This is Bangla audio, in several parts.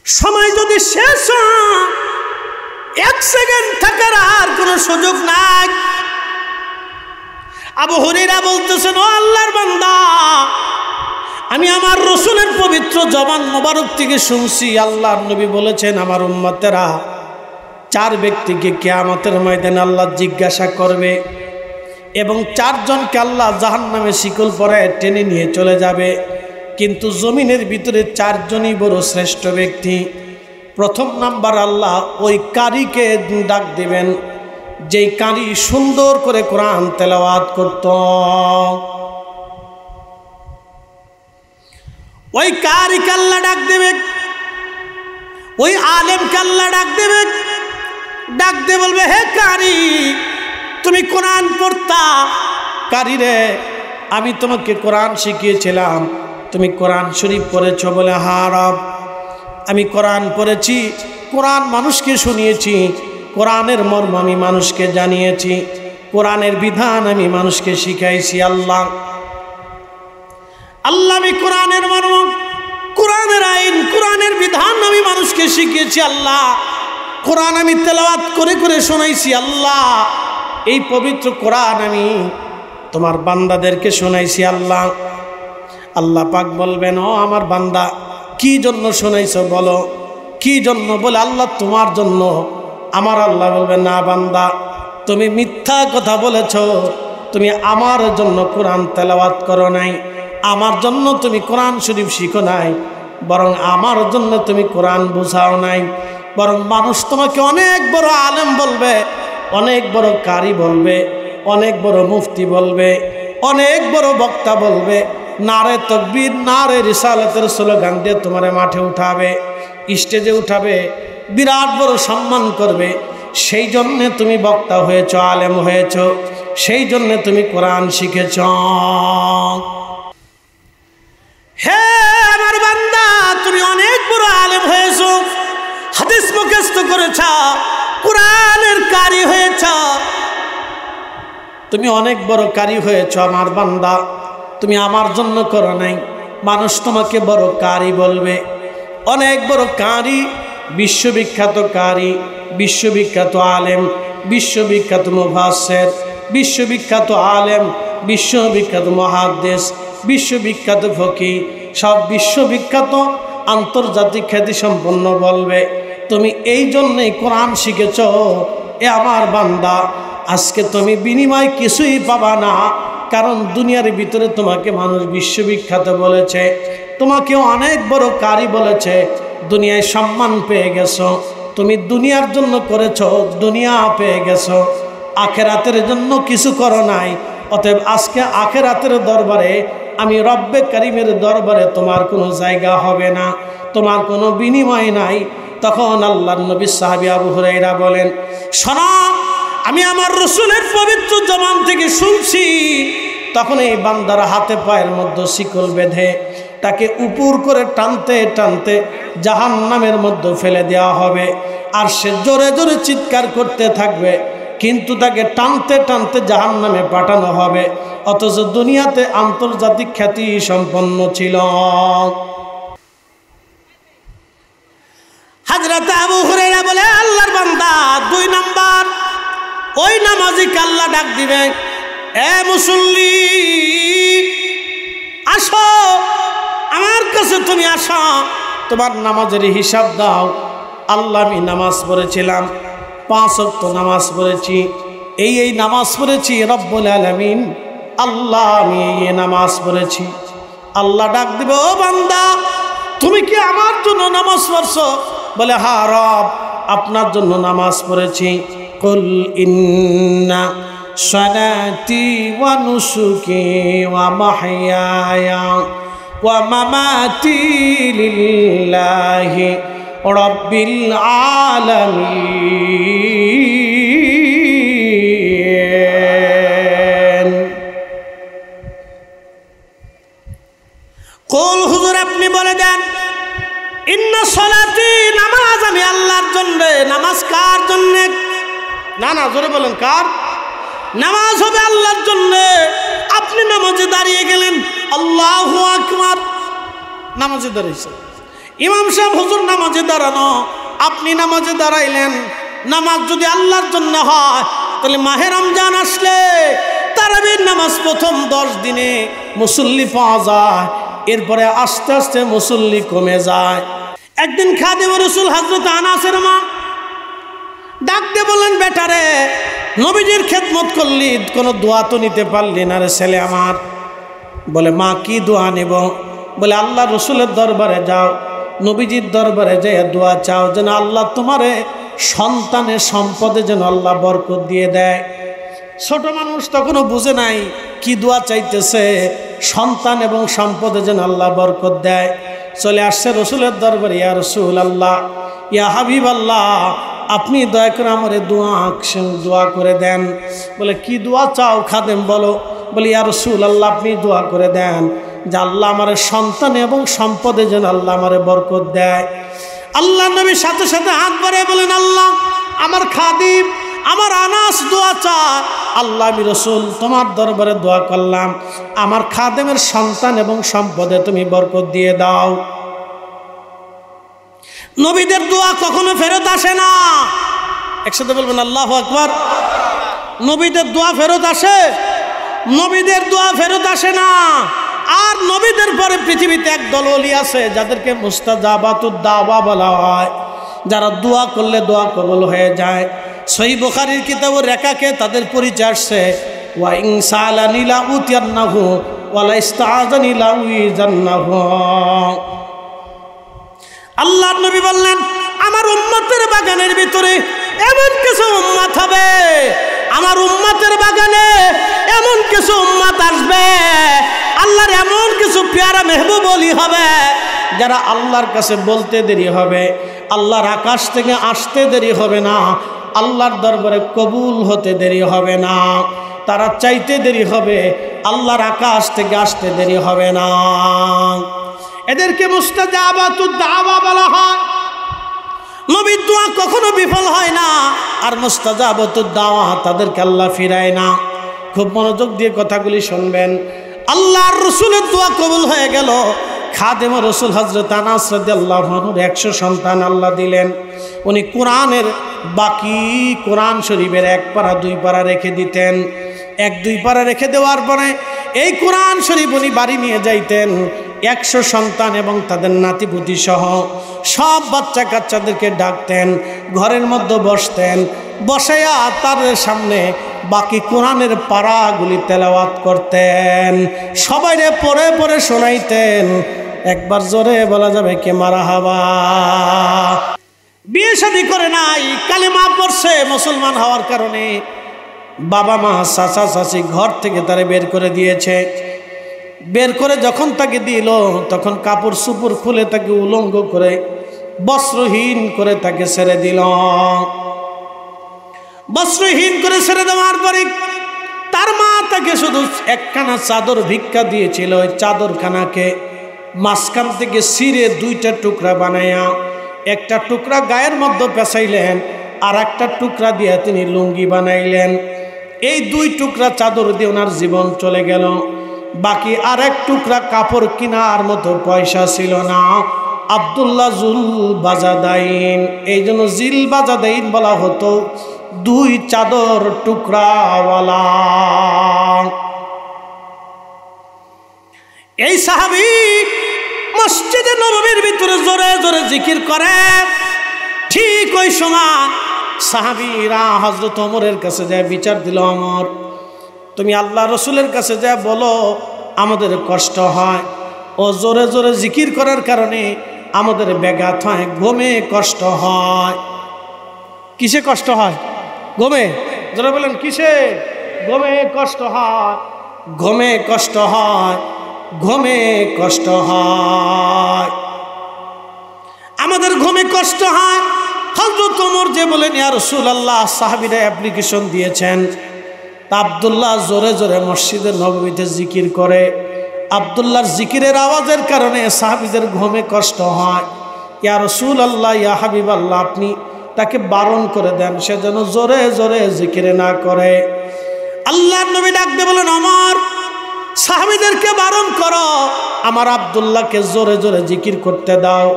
সময় যদি শেষ হয়, 1 সেকেন্ড থাকার আর কোনো সুযোগ নাই। আবু হুরায়রা বলতেছেন, ও আল্লাহর বান্দা, আমি আমার রাসূলের পবিত্র জবান মোবারক থেকে শুনছি, আল্লাহর নবী বলেছেন, আমার উম্মতেরা 4 ব্যক্তিকে কিয়ামতের ময়দানে আল্লাহ জিজ্ঞাসা করবে এবং 4 জনকে আল্লাহ জাহান্নামে শিকল পরায় টেনে নিয়ে চলে যাবে। কিন্তু জমিনের ভিতরে 4 জনই বড় শ্রেষ্ঠ ব্যক্তি। প্রথম নাম্বার, আল্লাহ ওই কারীকে ডাক দিবেন যেই কারী সুন্দর করে কোরআন তেলাওয়াত করত। ওই কারীকে আল্লাহ ডাক দেবে, ওই আলেমকে আল্লাহ ডাক দেবে, ডাক দিয়ে বলবে, হে কারী, তুমি কোরআন পড়তা, কারী রে আমি তোমাকে কোরআন শিখিয়েছিলাম, তুমি কোরআন শরীফ পড়েছ? বলে, হ্যাঁ রব, আমি কোরআন পড়েছি, কোরআন মানুষকে শুনিয়েছি, কোরআনের মর্ম আমি মানুষকে জানিয়েছি, কোরআনের বিধান আমি মানুষকে শিখাইছি। আল্লাহ আল্লাহ আমি কোরআনের মর্ম, কোরআনের আইন, কোরআনের বিধান আমি মানুষকে শিখিয়েছি। আল্লাহ কোরআন আমি তেলাওয়াত করে করে শোনাইছি। আল্লাহ এই পবিত্র কোরআন আমি তোমার বান্দাদেরকে শোনাইছি। আল্লাহ আল্লাহ পাক বলবেন, ও আমার বান্দা, কি জন্য শোনাইছো বলো, কি জন্য? বলে, আল্লাহ তোমার জন্য। আমার আল্লাহ বলবেন, না বান্দা, তুমি মিথ্যা কথা বলেছ, তুমি আমার জন্য কোরআন তেলাওয়াত করো নাই, আমার জন্য তুমি কোরআন শরীফ শিখো নাই, বরং আমার জন্য তুমি কোরআন বুঝাও নাই। বরং মানুষ তোমাকে অনেক বড় আলেম বলবে, অনেক বড় কারি বলবে, অনেক বড় মুফতি বলবে, অনেক বড় বক্তা বলবে, নারে তাকবীর, নারে রিসালাতের স্লোগান দিয়ে তোমার মাঠে উঠাবে, স্টেজে উঠাবে, বিরাট বড় সম্মান করবে। সেই জন্যে তুমি বক্তা হয়েছ, আলেম হয়েছ, সেই জন্যে তুমি কোরআন শিখেছ। হে আমার বান্দা, তুমি অনেক বড় আলেম হয়েছ, হাদিস মুখস্থ করেছ, কোরআনের কারি হয়েছ, তুমি অনেক বড় কারি হয়েছ। আমার বান্দা, তুমি আমার জন্য করো নাই, মানুষ তোমাকে বড় কারি বলবে, অনেক বড় কারি, বিশ্ববিখ্যাত কারি, বিশ্ববিখ্যাত আলেম, বিশ্ববিখ্যাত মুফাসসির, বিশ্ববিখ্যাত আলেম, বিশ্ববিখ্যাত মুহাদ্দিস, বিশ্ববিখ্যাত ফকিহ, সব বিশ্ববিখ্যাত আন্তর্জাতিক খ্যাতি সম্পন্ন বলবে। তুমি এই জন্যই কোরআন শিখেছ। এ আমার বান্দা, আজকে তুমি বিনিময় কিছুই পাবা না, কারণ দুনিয়ার ভিতরে তোমাকে মানুষ বিশ্ববিখ্যাত বলেছে, তোমাকে অনেক বড় কারি বলেছে, দুনিয়ায় সম্মান পেয়ে গেছো। তুমি দুনিয়ার জন্য করেছো, দুনিয়া পেয়ে গেছো, আখেরাতের জন্য কিছু করো নাই। অতএব আজকে আখেরাতের দরবারে, আমি রব্বে কারিমের দরবারে তোমার কোনো জায়গা হবে না, তোমার কোনো বিনিময় নাই। তখন আল্লাহর নবী সাহাবী আবু হুরায়রা বলেন, শোনো, আমি আমার রাসূলের পবিত্র জবান থেকে শুনছি। তখন এই বান্দার হাতে পায়ের মধ্যে শিকল বেঁধে তাকে উপর করে টানতে টানতে জাহান্নামের মধ্যে ফেলে দেওয়া হবে। আর সে জোরে জোরে চিৎকার করতে থাকবে, কিন্তু তাকে টানতে টানতে জাহান্নামে পাঠানো হবে। অথচ দুনিয়াতে আন্তর্জাতিক খ্যাতি সম্পন্ন ছিল। হযরত আবু হুরায়রা বলে, আল্লাহর বান্দা, 2 নাম্বার, ওই নামাজিকে আল্লাহ ডাক দিবে, এ মুসল্লি, আসো আমার কাছে, তুমি আসো, তোমার নামাজের হিসাব দাও। আল্লাহ, আমি নামাজ পড়েছিলাম, 5 ওয়াক্ত নামাজ পড়েছি, এই নামাজ পড়েছি রব্বুল আলামিন, আল্লাহ আমি এই নামাজ পড়েছি। আল্লাহ ডাক দিবে, ও বান্দা, তুমি কি আমার জন্য নামাজ পড়ছো? বলে, হ্যাঁ রব, আপনার জন্য নামাজ পড়েছি। কুল ইন্না সালাতি ওয়া নুসুকি ওয়া মাহইয়ায়া ওয়া মামাতি লিল্লাহি রাব্বিল আলামিন। কুল, হুজুর আপনি বলে দেন, ইন্না সালাতি, নামাজ আমি আল্লাহর জন্য। নামাজ কার জন্য? না না, জোরে বলেন, কার? নামাজ হবে আল্লাহর জন্য। আপনি নামাজে দাঁড়িয়ে গেলেন, আল্লাহু আকবার, নামাজে দাঁড়িয়েছেন, ইমাম সাহেব হুজুর নামাজে দাঁড়ানো, আপনি নামাজে দাঁড়াইলেন। নামাজ যদি আল্লাহর জন্য হয় তাহলে মাহে রমজান আসলে তারাবির নামাজ প্রথম 10 দিনে মুসল্লি পাওয়া যায়, এরপরে আস্তে আস্তে মুসল্লি কমে যায়। একদিন খাদিম রাসূল হযরত আনাসের মা ডাক দিয়ে বললেন, বেটারে নবীজির খেদমত করলি, কোনো দোয়া তো নিতে পারলি না রে ছেলে আমার। বলে, মা কি দোয়া নেব? বলে, আল্লাহ রসুলের দরবারে যাও, নবীজির দরবারে যেয়ে দোয়া চাও যেন আল্লাহ তোমারে সন্তানের সম্পদে যেন আল্লাহ বরকত দিয়ে দেয়। ছোট মানুষ তখনও বুঝে নাই কি দোয়া চাইতেছে, সন্তান এবং সম্পদে যেন আল্লাহ বরকত দেয়। চলে আসছে রসুলের দরবারে, ইয়া রসুল আল্লাহ, ইয়া হাবিব আল্লাহ, আপনি দয়া করে আমার দোয়া করে দেন। বলে, কি দোয়া চাও খাদেম বলো? বলে, ইয়া রসুল আল্লাহ, আপনি দোয়া করে দেন যে আল্লাহ আমার সন্তান এবং সম্পদে যেন আল্লাহ আমারে বরকত দেয়। আল্লাহ নবীর সাথে সাথে হাত বাড়িয়ে বলেন, আল্লাহ আমার খাদিম আমার আনাস দোয়া চায়, আল্লাহ আমি রসুল তোমার দরবারে দোয়া করলাম, আমার খাদেমের সন্তান এবং সম্পদে তুমি বরকত দিয়ে দাও। নবীদের দোয়া কখনো ফেরত আসে না। একসাথে বলবেন আল্লাহু আকবার। নবীদের দোয়া ফেরত আসে? নবীদের দোয়া ফেরত আসে না। আর নবীদের পরে পৃথিবীতে একদল ওলি আছে যাদেরকে মুস্তাজাবাতুদ দাওয়া বলা হয়, যারা দোয়া করলে দোয়া কবুল হয়ে যায়। সহিহ বুখারীর কিতাব রেকাকে তাদের পরিচয় আসছে, ওয়া ইনসালানি লা উতিয়ান্নাহু ওয়া লা ইস্তাআযানি লা উইজান্নাহু। আল্লাহর নবী বললেন, আমার উম্মতের বাগানের ভিতরে এমন কিছু উম্মত হবে, আমার উম্মতের বাগানে এমন কিছু উম্মত আসবে, আল্লাহর এমন কিছু পেয়ারা মেহবুব ওলি হবে যারা আল্লাহর কাছে বলতে দেরি হবে, আল্লাহর আকাশ থেকে আসতে দেরি হবে না, আল্লাহর দরবারে কবুল হতে দেরি হবে না, তারা চাইতে দেরি হবে, আল্লাহর আকাশ থেকে আসতে দেরি হবে না। এদেরকে মুস্তাজাবাতুদ দাওয়া বলা হয়। নবীর দোয়া কখনো বিফল হয় না, আর মুস্তাজাবাতুদ দাওয়া তাদেরকে আল্লাহ ফিরায় না। খুব মনোযোগ দিয়ে কথাগুলি শুনবেন। আল্লাহর রসুলের দোয়া কবুল হয়ে গেল। খাদেম রসুল হযরত আনাস রাদিয়াল্লাহু আনহুর 100 সন্তান আল্লাহ দিলেন। উনি কোরআনের বাকি কোরআন শরীফের 1 পারা 2 পারা রেখে দিতেন। 1-2 পারা রেখে দেওয়ার পরে এই কোরআন শরীফ উনি বাড়ি নিয়ে যাইতেন। 100 সন্তান এবং তাদের নাতিপুতি সহ সব বাচ্চা কাচ্চাদেরকে ডাকতেন, ঘরের মধ্যে বসতেন, বসাইয়া তাদের সামনে বাকি কোরআনের পারাগুলি তেলাওয়াত করতেন, সবাইরে পড়ে পড়ে শোনাইতেন। একবার জোরে বলা যাবে কে মারহাবা। বিয়ে শাদী করে নাই, কালেমা পড়ছে, মুসলমান হওয়ার কারণে বাবা মা চাচা চাচি ঘর থেকে তারে বের করে দিয়েছে। বের করে যখন তাকে দিল তখন কাপড় চুপড় খুলে তাকে উলঙ্গ করে বস্ত্রহীন করে তাকে ছেড়ে দিল। বস্ত্রহীন করে ছেড়ে দেওয়ার পরে তার মা তাকে শুধু একখানা চাদর ভিক্ষা দিয়েছিল। ওই চাদরখানাকে মাঝখান থেকে ছিঁড়ে 2টা টুকরা বানাইয়া একটা টুকরা গায়ের মধ্যে পেঁচাইলেন, আর একটা টুকরা দিয়ে তিনি লুঙ্গি বানাইলেন। এই 2 টুকরা চাদর দিয়ে ওনার জীবন চলে গেল। বাকি আর 1 টুকরা কাপড় কেনার মতো পয়সা ছিল না। আব্দুল্লাহ জুল বাজাদাইন, এই জন্য জিল বাজাদাইন বলা হতো 2 চাদর টুকরাওয়ালা। এই সাহাবী মসজিদে নববীর ভিতরে জোরে জোরে জিকির করে। ঠিক ওই সময় সাহাবীরা হযরত ওমরের কাছে যায় বিচার দিল, ওমর তুমি আল্লাহ রসুলের কাছে যা বলো আমাদের কষ্ট হয়, ও জোরে জোরে জিকির করার কারণে আমাদের ব্যাঘাত হয়, ঘুমে কষ্ট হয়। কিসে কষ্ট হয়? ঘুমে। যারা বলেন কিসে? ঘুমে কষ্ট হয়, ঘুমে কষ্ট হয়, ঘুমে কষ্ট হয়, আমাদের ঘুমে কষ্ট হয়। হযরত ওমর যে বলেন ইয়া রাসূলুল্লাহ, সাহাবীরা অ্যাপ্লিকেশন দিয়েছেন। আব্দুল্লাহ জোরে জোরে মসজিদে নববীতে জিকির করে। আব্দুল্লাহর জিকিরের আওয়াজের কারণে সাহাবীদের ঘুমে কষ্ট হয়। ইয়া রাসূলুল্লাহ, ইয়া হাবিবাল্লাহ, আপনি তাকে বারণ করে দেন, সে যেন জোরে জোরে জিকিরে না করে। আল্লাহর নবী ডাক দিয়ে বলেন, ওমর সাহাবীদেরকে বারণ করো, আমার আব্দুল্লাহকে জোরে জোরে জিকির করতে দাও।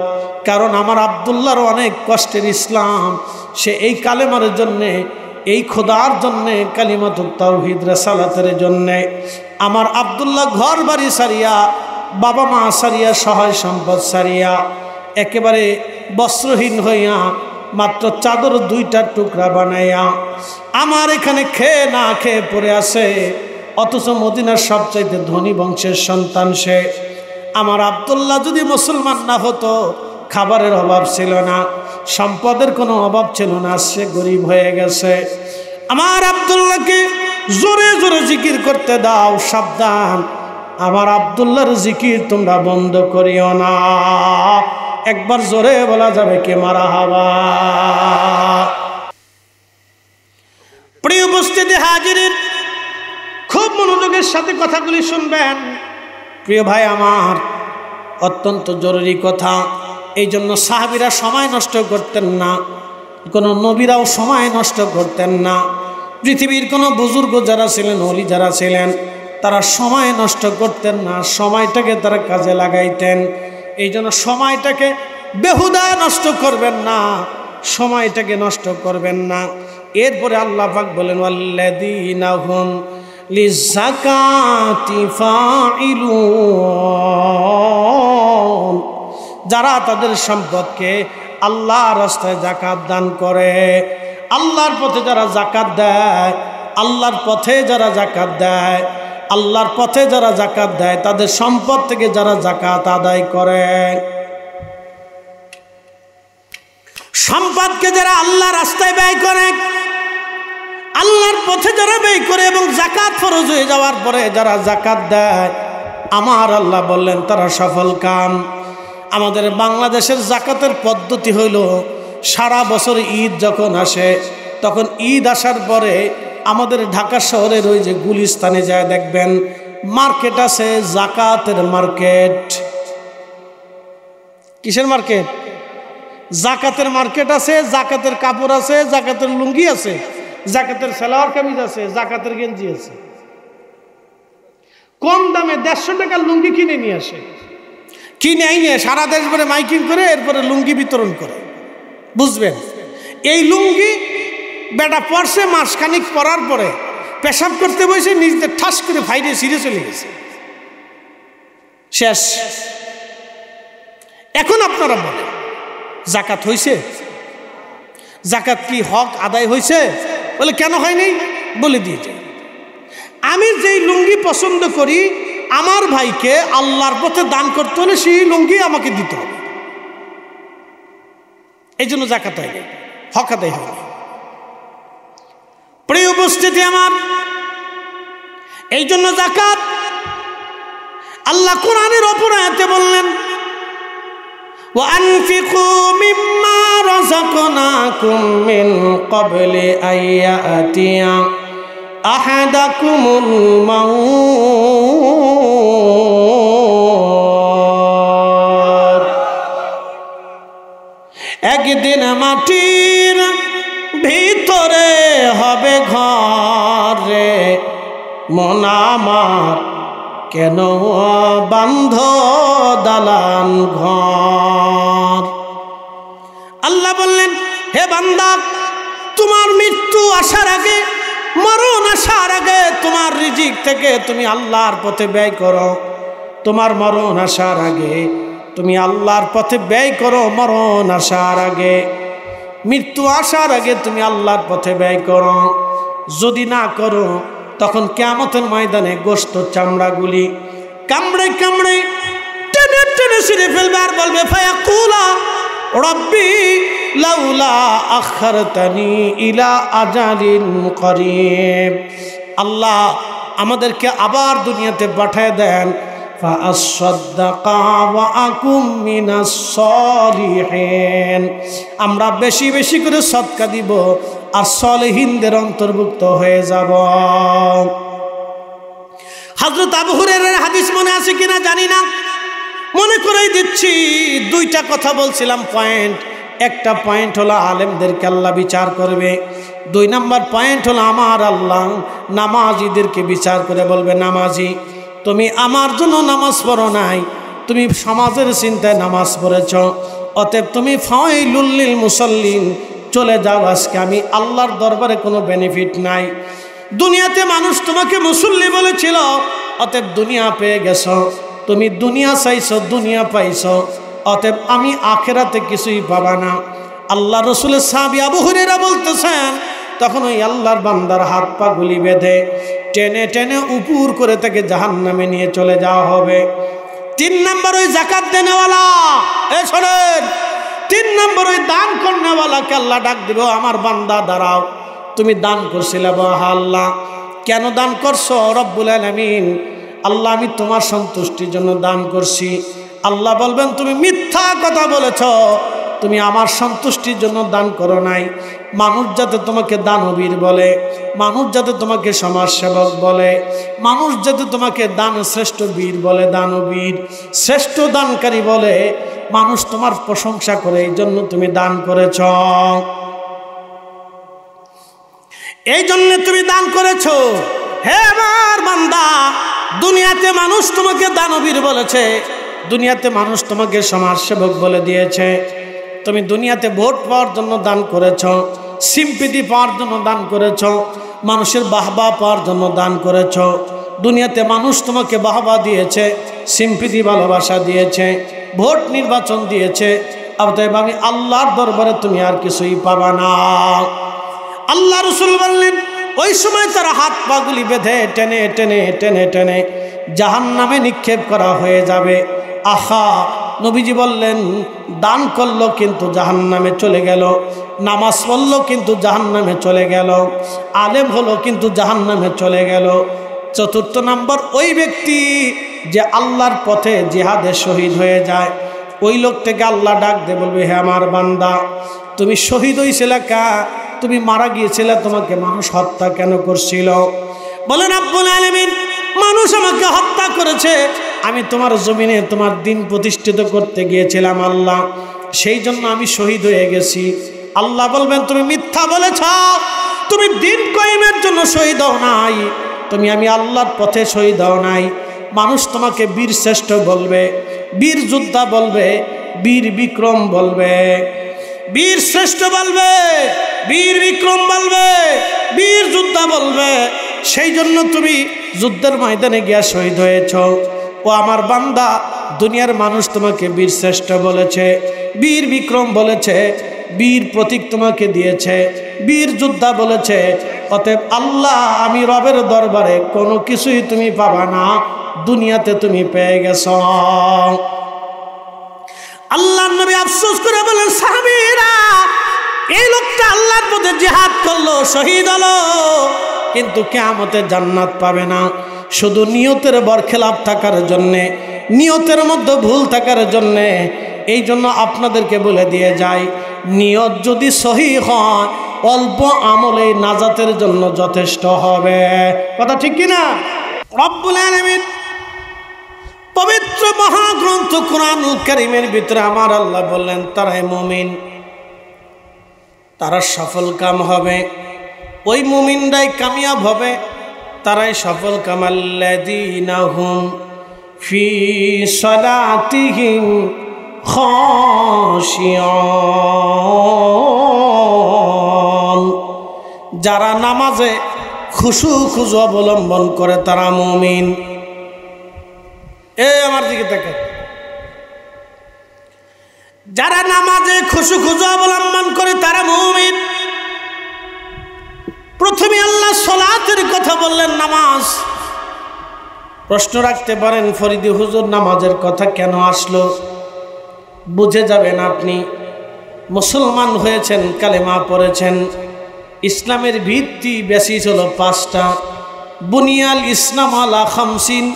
কারণ আমার আব্দুল্লাহর অনেক কষ্টের ইসলাম, সে এই কালেমার জন্যে, এই খোদার জন্যে, কালিমাতুত তাওহীদ রিসালাতের জন্যে আমার আব্দুল্লাহ ঘর বাড়ি সারিয়া, বাবা মা সারিয়া, সহায় সম্পদ সারিয়া, একেবারে বস্ত্রহীন হইয়া, মাত্র চাদর 2টা টুকরা বানাইয়া আমার এখানে খেয়ে না খেয়ে পড়ে আছে। অথচ মদিনার সবচাইতে ধনী বংশের সন্তান সে। আমার আব্দুল্লাহ যদি মুসলমান না হতো, খাবারের অভাব ছিল না, সম্পদের কোনো অভাব ছিল না, সে গরিব হয়ে গেছে। আমার আব্দুল্লাহকে জোরে জোরে জিকির করতে দাও, সাবধান আমার আব্দুল্লাহর জিকির তোমরা বন্ধ করিও না। একবার জোরে বলা যাবে কে মারহাবা। প্রিয় উপস্থিতি হাজিরিন, খুব মনোযোগের সাথে কথাগুলি শুনবেন। প্রিয় ভাই আমার, অত্যন্ত জরুরি কথা। এই জন্য সাহাবীরা সময় নষ্ট করতেন না, কোনো নবীরাও সময় নষ্ট করতেন না। পৃথিবীর কোনো বুজুর্গ যারা ছিলেন, ওলি যারা ছিলেন, তারা সময় নষ্ট করতেন না, সময়টাকে তারা কাজে লাগাইতেন। এই জন্য সময়টাকে বেহুদা নষ্ট করবেন না, সময়টাকে নষ্ট করবেন না। এরপরে আল্লাহ পাক বলেন, ওয়াল্লাযীনা হুম লিযাকাতি ফাইলুন, যারা তাদের সম্পদকে আল্লাহর রাস্তায় যাকাত দান করে, আল্লাহর পথে যারা যাকাত দেয়, আল্লাহর পথে যারা যাকাত দেয়, আল্লাহর পথে যারা যাকাত দেয়, তাদের সম্পদ থেকে যারা যাকাত আদায় করে, সম্পদকে যারা আল্লাহর রাস্তায় ব্যয় করে, আল্লাহর পথে যারা ব্যয় করে এবং যাকাত ফরজ হয়ে যাওয়ার পরে যারা যাকাত দেয়, আমার আল্লাহ বললেন তারা সফল কাম। আমাদের বাংলাদেশের যাকাতের পদ্ধতি হইল, সারা বছর ঈদ যখন আসে, তখন ঈদ আসার পরে আমাদের ঢাকা শহরের ওই যে গুলিস্তানে যায় দেখবেন মার্কেট আছে, যাকাতের মার্কেট। কিসের মার্কেট? যাকাতের মার্কেট আছে, যাকাতের কাপড় আছে, যাকাতের লুঙ্গি আছে, যাকাতের সালোয়ার কামিজ আছে, যাকাতের গেঞ্জি আছে। কম দামে 150 টাকার লুঙ্গি কিনে নিয়ে আসে, কিনে আইনে সারা দেশ ভরে মাইকিং করে এরপরে লুঙ্গি বিতরণ করে। বুঝবেন, এই লুঙ্গি বেটা পরছে, মাসখানিক পরার পরে পেশাব করতে বসে নিজেদের ঠাস করে ফাইরে ছিঁড়ে চলে গেছে, শেষ। এখন আপনারা বলেন, যাকাত হয়েছে? যাকাত কি হক আদায় হয়েছে? বলে কেন হয়নি? বলে দিয়ে যায়। আমি যেই লুঙ্গি পছন্দ করি, আমার ভাইকে আল্লাহর পথে দান করতে হলে সেই লুঙ্গি আমাকে দিতে হবে, এই জন্য যাকাত হয়, হক আদায় হয়। প্রিয় উপস্থিতি আমার, এই জন্য যাকাত আল্লাহ কোরআনের অপর আয়াতে বললেন, وَأَنْفِقُوا مِمَّا رَزَقْنَاكُمْ مِنْ قَبْلِ أَنْ يَأْتِيَ أَحَدَكُمُ الْمَوْتُ। একদিন মাটির ভিতরে হবে ঘরে, মন আমার কেন বান্ধ দালান ঘর। আল্লাহ বললেন, হে বান্দা, তোমার মৃত্যু আসার আগে, মরণ আসার আগে তোমার রিজিক থেকে তুমি আল্লাহর পথে ব্যয় করো। তোমার মরণ আসার আগে তুমি আল্লাহর পথে ব্যয় করো। মরণ আসার আগে, মৃত্যু আসার আগে তুমি আল্লাহর পথে ব্যয় করো। যদি না করো, তখন কিয়ামতের ময়দানে গোশত চামড়াগুলি কামড়ে কামড়ে টেনে টেনে ছিঁড়ে ফেলবে আর বলবে, ফায়াকুলা রব্বি লাউলা আখারতানি ইলা আজালিন করিব। আল্লাহ আমাদেরকে আবার দুনিয়াতে পাঠিয়ে দেন, ফাআসসাদদাকা ওয়া আকুম মিনাস সলিহিন। আমরা বেশি বেশি করে সদকা দিব আর সলিহিনদের অন্তর্ভুক্ত হয়ে যাব। হযরত আবু হুরায়রার হাদিস মনে আছে কিনা জানি না, মনে করেই দিচ্ছি। 2টা কথা বলছিলাম পয়েন্ট। একটা পয়েন্ট হলো আলেমদেরকে আল্লাহ বিচার করবে। 2 নম্বর পয়েন্ট হলো আমার আল্লাহ নামাজিদেরকে বিচার করে বলবে, নামাজি তুমি আমার জন্য নামাজ পড়ো নাই, তুমি সমাজের চিন্তায় নামাজ পড়েছ, অতএব তুমি ফাওয়াইলুল লিল মুসাল্লিন, চলে যাও, আজকে আমি আল্লাহর দরবারে কোনো বেনিফিট নাই। দুনিয়াতে মানুষ তোমাকে মুসল্লি বলেছিল, অতএব দুনিয়া পেয়ে গেছো, তুমি দুনিয়া চাইছো, দুনিয়া পাইছো, অতএব আমি আখেরাতে কিছুই পাবা না। আল্লাহ রসুলের সাহাবী আবু হুরায়রা বলতেছেন, তখন ওই আল্লাহর বান্দার হাত পা গুলি বেঁধে টেনে টেনে উপর করে তাকে জাহান্নামে নিয়ে চলে যাওয়া হবে। 3 নম্বর ওই যাকাত দেনেওয়ালা, শোনেন, 3 নম্বর ওই দান করনেওয়ালাকে আল্লাহ ডাক দিব, আমার বান্দা দাঁড়াও, তুমি দান করছিলে, আল্লাহ কেন দান করছো? রব্বুল আলামিন, আল্লাহ আমি তোমার সন্তুষ্টির জন্য দান করছি। আল্লাহ বলবেন তুমি মিথ্যা কথা বলেছ, তুমি আমার সন্তুষ্টির জন্য দান করো নাই। মানুষ যাতে তোমাকে দানবীর বলে, মানুষ যাতে তোমাকে সমাজসেবক বলে, মানুষ যাতে তোমাকে দান শ্রেষ্ঠ বীর বলে, দানবীর শ্রেষ্ঠ দানকারী বলে, মানুষ তোমার প্রশংসা করে, এই জন্য তুমি দান করেছ, এই জন্য তুমি দান করেছ। হে আমার বান্দা, দুনিয়াতে মানুষ তোমাকে দানবীর বলেছে, দুনিয়াতে মানুষ তোমাকে সমাজসেবক বলে দিয়েছে, তুমি দুনিয়াতে ভোট পাওয়ার জন্য দান করেছ, সিম্পিতি পাওয়ার জন্য দান করেছ, মানুষের বাহবা পাওয়ার জন্য দান করেছ। দুনিয়াতে মানুষ তোমাকে বাহবা দিয়েছে, সিম্পিতি ভালোবাসা দিয়েছে, ভোট নির্বাচন দিয়েছে, অতএব আমি আল্লাহর দরবারে তুমি আর কিছুই পাবা না। আল্লাহ রসুল বললেন, ওই সময় তারা হাত পাগুলি বেঁধে টেনে টেনে টেনে টেনে জাহান্নামে নিক্ষেপ করা হয়ে যাবে। আহা, নবীজি বললেন, দান করলো কিন্তু জাহান্নামে চলে গেল, নামাজ পড়লো কিন্তু জাহান্নামে চলে গেল, আলেম হলো কিন্তু জাহান্নামে চলে গেল। 4 নম্বর ওই ব্যক্তি যে আল্লাহর পথে জিহাদে শহীদ হয়ে যায়, ওই লোকটাকে আল্লাহ ডাক দিয়ে বলবে, হে আমার বান্দা, তুমি শহীদ হয়েছিলে কা? তুমি মারা গিয়েছিলে, তোমাকে মানুষ হত্যা কেন করছিল? বলেন রব্বুল আলামিন, মানুষ আমাকে হত্যা করেছে, আমি তোমার জমিনে তোমার দিন প্রতিষ্ঠিত করতে গিয়েছিলাম আল্লাহ, সেই জন্য আমি শহীদ হয়ে গেছি। আল্লাহ বলবেন, তুমি মিথ্যা বলেছ, তুমি দিন কায়েমের জন্য শহীদ হও নাই, তুমি আমি আল্লাহর পথে শহীদ হও নাই। মানুষ তোমাকে বীর শ্রেষ্ঠ বলবে, বীর যোদ্ধা বলবে, বীর বিক্রম বলবে, বীর শ্রেষ্ঠ বলবে, বীর বিক্রম বলবে, বীর যোদ্ধা বলবে। সেই জন্য তুমি যুদ্ধের ময়দানে গিয়া শহীদ হয়েছ। ও আমার বান্দা, দুনিয়ার মানুষ তোমাকে বীর শ্রেষ্ঠ বলেছে, বীর বিক্রম বলেছে, বীর প্রতীক তোমাকে দিয়েছে, বীর যোদ্ধা বলেছে। অতএব আল্লাহ, আমি রবের দরবারে কোনো কিছুই তুমি পাবা না, দুনিয়াতে তুমি পেয়ে গেছ। আল্লাহর নবী আফসোস করে বলেন, সাহাবীরা, এই লোকটা আল্লাহর পথে জিহাদ করলো, শহীদ হলো, কিন্তু কিয়ামতে জান্নাত পাবে না। শুধু নিয়তের বরখেলাপ থাকার জন্যে, নিয়তের মধ্যে ভুল থাকার জন্যে। এই জন্য আপনাদেরকে বলে দিয়ে যাই, নিয়ত যদি সহি হয়, অল্প আমলে নাজাতের জন্য যথেষ্ট হবে। কথা ঠিক কিনা? রব্বুল আলামিন পবিত্র মহাগ্রন্থ কুরআনুল কারীমের ভিতরে আমার আল্লাহ বললেন, তারাই মুমিন, তারা সফল কাম হবে, ওই মুমিনরাই কামিয়াব হবে, তারাই সফল কাম। আল্লাযীনা হুম ফি সালাতিহিম খাশিউন, যারা নামাজে খুশু খুজু অবলম্বন করে তারা মুমিন। আমার দিকে দেখে, যারা নামাজে খুশু খুজু অবলম্বন করে তারা মুমিন। প্রথমে আল্লাহ সালাতের কথা বললেন, নামাজ। প্রশ্ন রাখতে পারেন, ফরিদি হুজুর নামাজের কথা কেন আসলো? বুঝে যাবেন, আপনি মুসলমান হয়েছেন, কালেমা পড়েছেন। ইসলামের ভিত্তি বেসিস হলো 5টা। বুনিয়াল ইসলাম আলা খামসিন,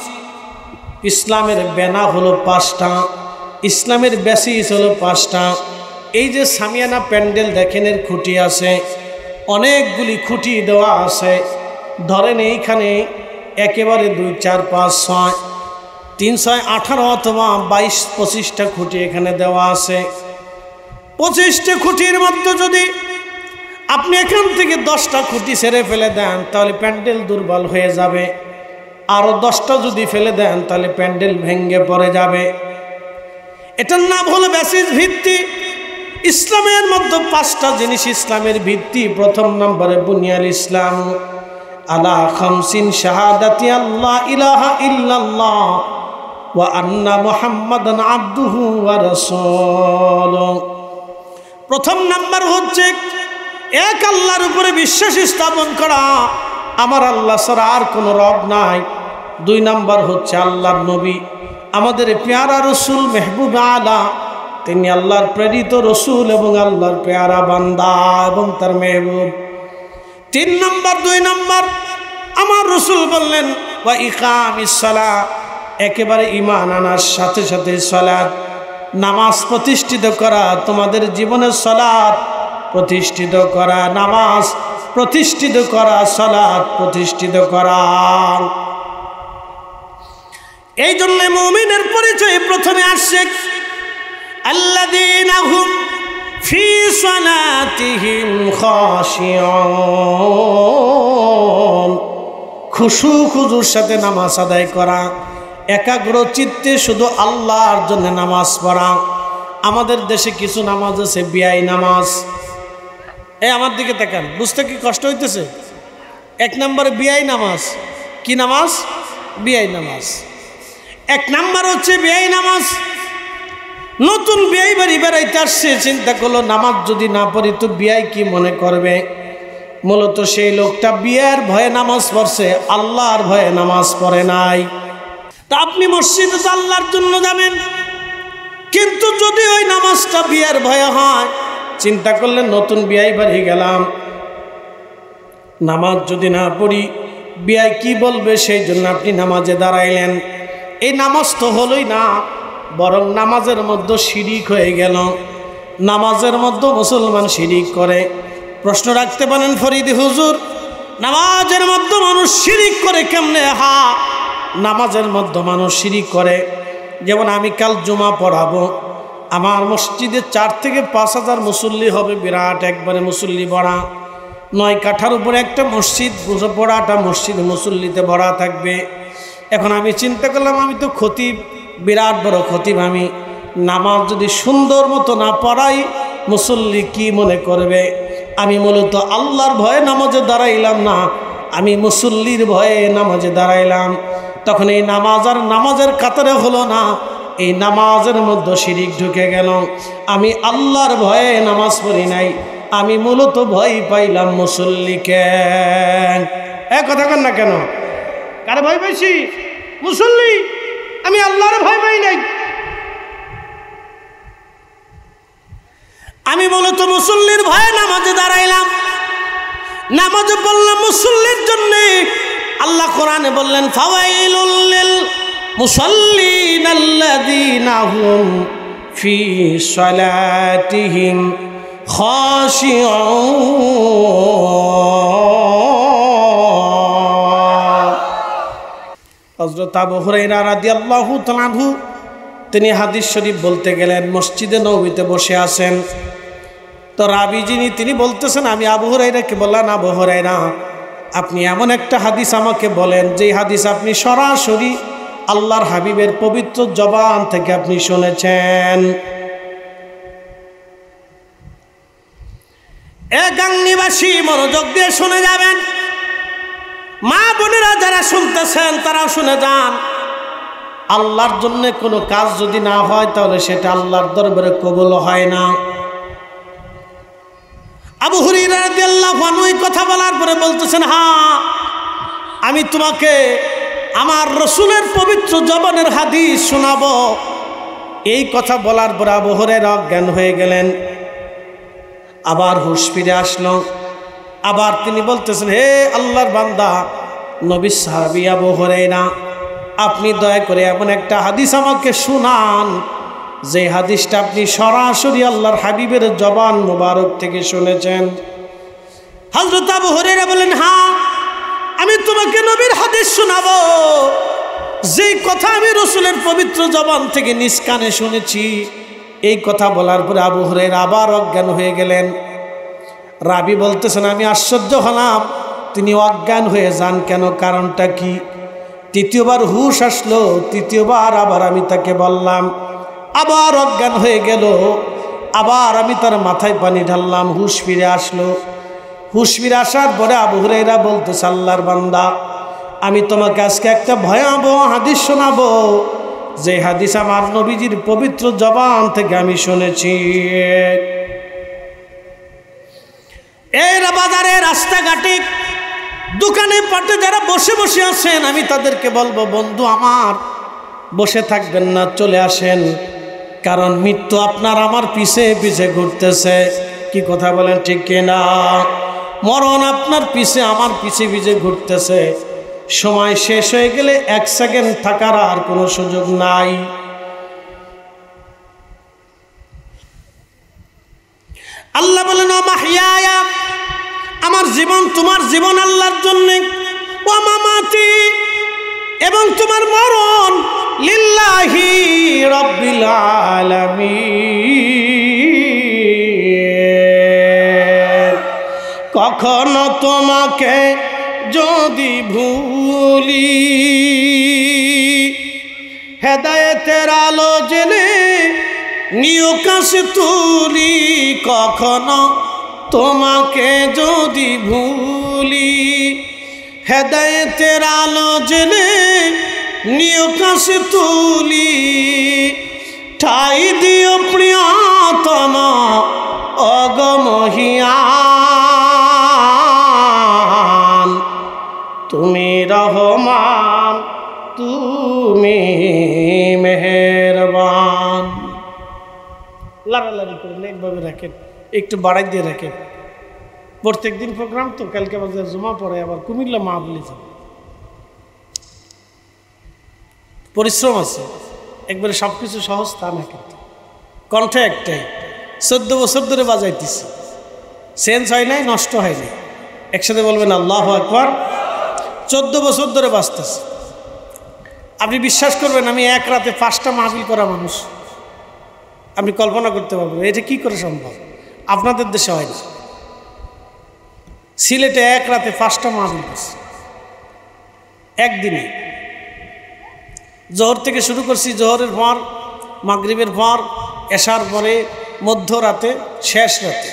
ইসলামের বেনা হলো 5টা, ইসলামের বেসিস হলো 5টা। এই যে সামিয়ানা প্যান্ডেল দেখেন, এর খুঁটি আছে, অনেকগুলি খুঁটি দেওয়া আছে। ধরেন এইখানে একেবারে 2, 4, 5, 6, 3, 6, 18 অথবা 22-25টা খুঁটি এখানে দেওয়া আছে। 25টা খুঁটির মধ্যে যদি আপনি এখান থেকে 10টা খুঁটি ছেড়ে ফেলে দেন, তাহলে প্যান্ডেল দুর্বল হয়ে যাবে। আরও 10টা যদি ফেলে দেন, তাহলে প্যান্ডেল ভেঙে পড়ে যাবে। এটার নাম হলো বেসিস ভিত্তি। ইসলামের মধ্যে 5টা জিনিস ইসলামের ভিত্তি। প্রথম নম্বরে বুনিয়াল ইসলাম আলা খামসিন শাহাদাতি আল্লাহ ইলাহা ইল্লাল্লাহ ওয়া আন্না মুহাম্মাদান আবদুহু ওয়া রাসূলুহু। প্রথম নাম্বার হচ্ছে এক আল্লাহর উপরে বিশ্বাস স্থাপন করা, আমার আল্লাহ ছাড়া আর কোনো রব নাই। 2 নাম্বার হচ্ছে আল্লাহর নবী আমাদের পেয়ারা রসুল মেহবুব আলা, তিনি আল্লাহর প্রেরিত রসুল এবং আল্লাহর পেয়ারা বান্দা এবং তার মেহবুব। 2 নাম্বার আমার রসুল বললেন ওয়া ইকামিস সালাহ, একেবারে ঈমান আনার সাথে সাথে সালাত নামাজ প্রতিষ্ঠিত করা, তোমাদের জীবনের সালাত প্রতিষ্ঠিত করা, নামাজ প্রতিষ্ঠিত করা, সালাত প্রতিষ্ঠিত করা। এই জন্য মুমিনের পরিচয় প্রথমে আসছে আল্লাযীনা হুম ফি সালাতিহিম খাশিউন, খুজুর সাথে নামাজ আদায় করা, একাগ্র চিত্তে শুধু আল্লাহর জন্য নামাজ পড়া। আমাদের দেশে কিছু নামাজ আছে বিয়াই নামাজ। আমার দিকে তাকান, বুঝতে কি কষ্ট হইতেছে? 1 নম্বরে বিয়াই নামাজ। কি নামাজ? বিয়াই নামাজ। 1 নাম্বার হচ্ছে বিয়াই নামাজ। নতুন বিয়াই বাড়ি বেড়াইতে আসছে, চিন্তা করলো নামাজ যদি না পড়ি তো বিয়াই কি মনে করবে। মূলত সেই লোকটা বিয়ের ভয়ে নামাজ পড়ছে, আল্লাহর ভয়ে নামাজ পড়ে নাই। তা আপনি মসজিদে তো আল্লাহর জন্য যাবেন, কিন্তু যদি ওই নামাজটা বিয়ের ভয়ে হয়, চিন্তা করলেন নতুন বিয়াই বাড়ি গেলাম, নামাজ যদি না পড়ি বিয়াই কি বলবে, সেই জন্য আপনি নামাজে দাঁড়াইলেন। এই নামাজ তো হলোই না, বরং নামাজের মধ্যে শিরিক হয়ে গেল। নামাজের মধ্যে মুসলমান শিরিক করে। প্রশ্ন রাখতে পারেন ফরিদি হুজুর, নামাজের মধ্যে মানুষ শিরিক করে কেমনে? নামাজের মধ্যে মানুষ শিরিক করে। যেমন আমি কাল জুমা পড়াবো, আমার মসজিদে 4 থেকে 5 হাজার মুসল্লি হবে, বিরাট একবারে মুসল্লি ভরা। 9 কাঠার উপরে একটা মসজিদ, পড়াটা মসজিদে মুসল্লিতে ভরা থাকবে। এখন আমি চিন্তা করলাম আমি তো খতিব, বিরাট বড় খতিব, আমি নামাজ যদি সুন্দর মতো না পড়াই মুসল্লি কি মনে করবে। আমি মূলত আল্লাহর ভয়ে নামাজে দাঁড়াইলাম না, আমি মুসল্লির ভয়ে নামাজে দাঁড়াইলাম। তখন এই নামাজ আর নামাজের কাতারে হলো না, এই নামাজের মধ্যে শিরিক ঢুকে গেল। আমি আল্লাহর ভয়ে নামাজ পড়ি নাই, আমি মূলত ভয় পাইলাম মুসল্লিকে। কথা কন না কেন? কারে ভয় পাইছি? মুসল্লি। আমি আল্লাহর ভয় পাই নাই, আমি মূলত মুসল্লির ভয়ে নামাজে দাঁড়াইলাম, নামাজে বললাম মুসল্লির জন্য। আল্লাহ কোরআনে বললেন ফাওয়াইলুল লিল মুসাল্লিন আল্লাযীনা হুম ফি সালাতিহিম খাশিউন। হযরত আবু হুরায়রা রাদিয়াল্লাহু তাআলা আনহু তিনি হাদিস শরীফ বলতে গেলেন, মসজিদে নববীতে বসে আছেন। তো রাবি যিনি তিনি বলতেছেন, আমি আবু হুরায়রাকে বললাম, আবু হুরায়রা আপনি এমন একটা হাদিস আমাকে বলেন যে হাদিস আপনি সরাসরি আল্লাহর হাবিবের পবিত্র জবান থেকে আপনি শুনেছেন। গাংনিবাসী মনোযোগ দিয়ে শুনে যাবেন, মা বোনেরা যারা শুনতেছেন তারাও শুনে যান। আল্লাহর জন্য কোনো কাজ যদি না হয় তাহলে সেটা আল্লাহর দরবারে কবুল হয় না। আবু হুরায়রা রাদিয়াল্লাহু আনহু এই কথা বলার পরে বলতেছেন, আমি তোমাকে আমার রসুলের পবিত্র জবানের হাদিস শোনাবো। এই কথা বলার পরে আবু হুরায়রা অজ্ঞান হয়ে গেলেন। আবার হুঁশ ফিরে আসলো। আবার তিনি বলতেছেন, হে আল্লাহর বান্দা নবী সাহাবী আবু হুরায়রা, আপনি দয়া করে এমন একটা হাদিস আমাকে শুনান যে হাদিসটা আপনি সরাসরি আল্লাহর হাবিবের জবান মুবারক থেকে শুনেছেন। হযরত আবু হুরায়রা বলেন, আমি তোমাকে নবীর হাদিস শোনাবো যেই কথা আমি রসুলের পবিত্র জবান থেকে নিজ কানে শুনেছি। এই কথা বলার পরে আবু হুরায়রা আবার অজ্ঞান হয়ে গেলেন। রাবি বলতেছেন, আমি আশ্চর্য হলাম তিনি অজ্ঞান হয়ে যান কেন, কারণটা কি? তৃতীয়বার হুশ আসলো, তৃতীয়বার আবার আমি তাকে বললাম, আবার অজ্ঞান হয়ে গেল। আবার আমি তার মাথায় পানি ঢাললাম, হুঁশ ফিরে আসলো। হুঁশ ফিরে আসার পরে আবু হুরায়রা বলতেছে, আল্লাহর বান্দা, আমি তোমাকে আজকে একটা ভয়াবহ হাদিস শোনাবো, যে হাদিস আমার নবীজির পবিত্র জবান থেকে আমি শুনেছি। এরা বাজারে, রাস্তাঘাটে, দোকানে পাটে যারা বসে বসে আছেন, আমি তাদেরকে বলবো, বন্ধু আমার, বসে থাকবেন না, চলে আসেন, কারণ মৃত্যু আপনার আমার পিছে পিছে ঘুরতেছে। কি কথা বলেন, ঠিক কিনা? মরণ আপনার পিছে আমার পিছে পিছে ঘুরতেছে। সময় শেষ হয়ে গেলে 1 সেকেন্ড থাকার আর কোনো সুযোগ নাই। আল্লাহ বলেন, মাহইয়ায়া, আমার জীবন, তোমার জীবন আল্লাহর জন্যে, ওয়া মামাতি, এবং তোমার মরণ, লিল্লাহি রাব্বিল আলামিন। কখনো তোমাকে যদি ভুলি, হেদায়েতের আলো জেনে নিও কাছে তুলি। কখনো তোমাকে যদি ভুলি, হেদায়েতের আলো জেনে নিও কাছে তুলি। ঠাই দিও প্রিয়তম অগমহিয়ান, তুমি রহমান, তুমি মেহেরবান। লাড়ালাড়ি করেন, একভাবে রাখেন, একটু বাড়াই দিয়ে রাখেন। প্রত্যেক দিন প্রোগ্রাম তো, কালকে বাজার জমা পড়ে, আবার কুমিল্লা মাহফিলে যাবে, পরিশ্রম আছে, একবারে সব কিছু সহজ তা না। কিন্তু কণ্ঠে একটাই, 14 বছর ধরে বাজাইতেছি, চেঞ্জ হয় নাই, নষ্ট হয় নাই। একসাথে বলবেন আল্লাহু আকবার। 14 বছর ধরে বাজতেছে। আপনি বিশ্বাস করবেন, আমি এক রাতে 5টা মাহফিল করা মানুষ। আপনি কল্পনা করতে পারবেন এটা কি করে সম্ভব? আপনাদের দেশে হয় না। সিলেটে এক রাতে 5টা মাহফিল করছি একদিনে। জোহর থেকে শুরু করছি, জোহরের পর, মাগরিবের পর, এশার পরে, মধ্যরাতে, শেষ রাতে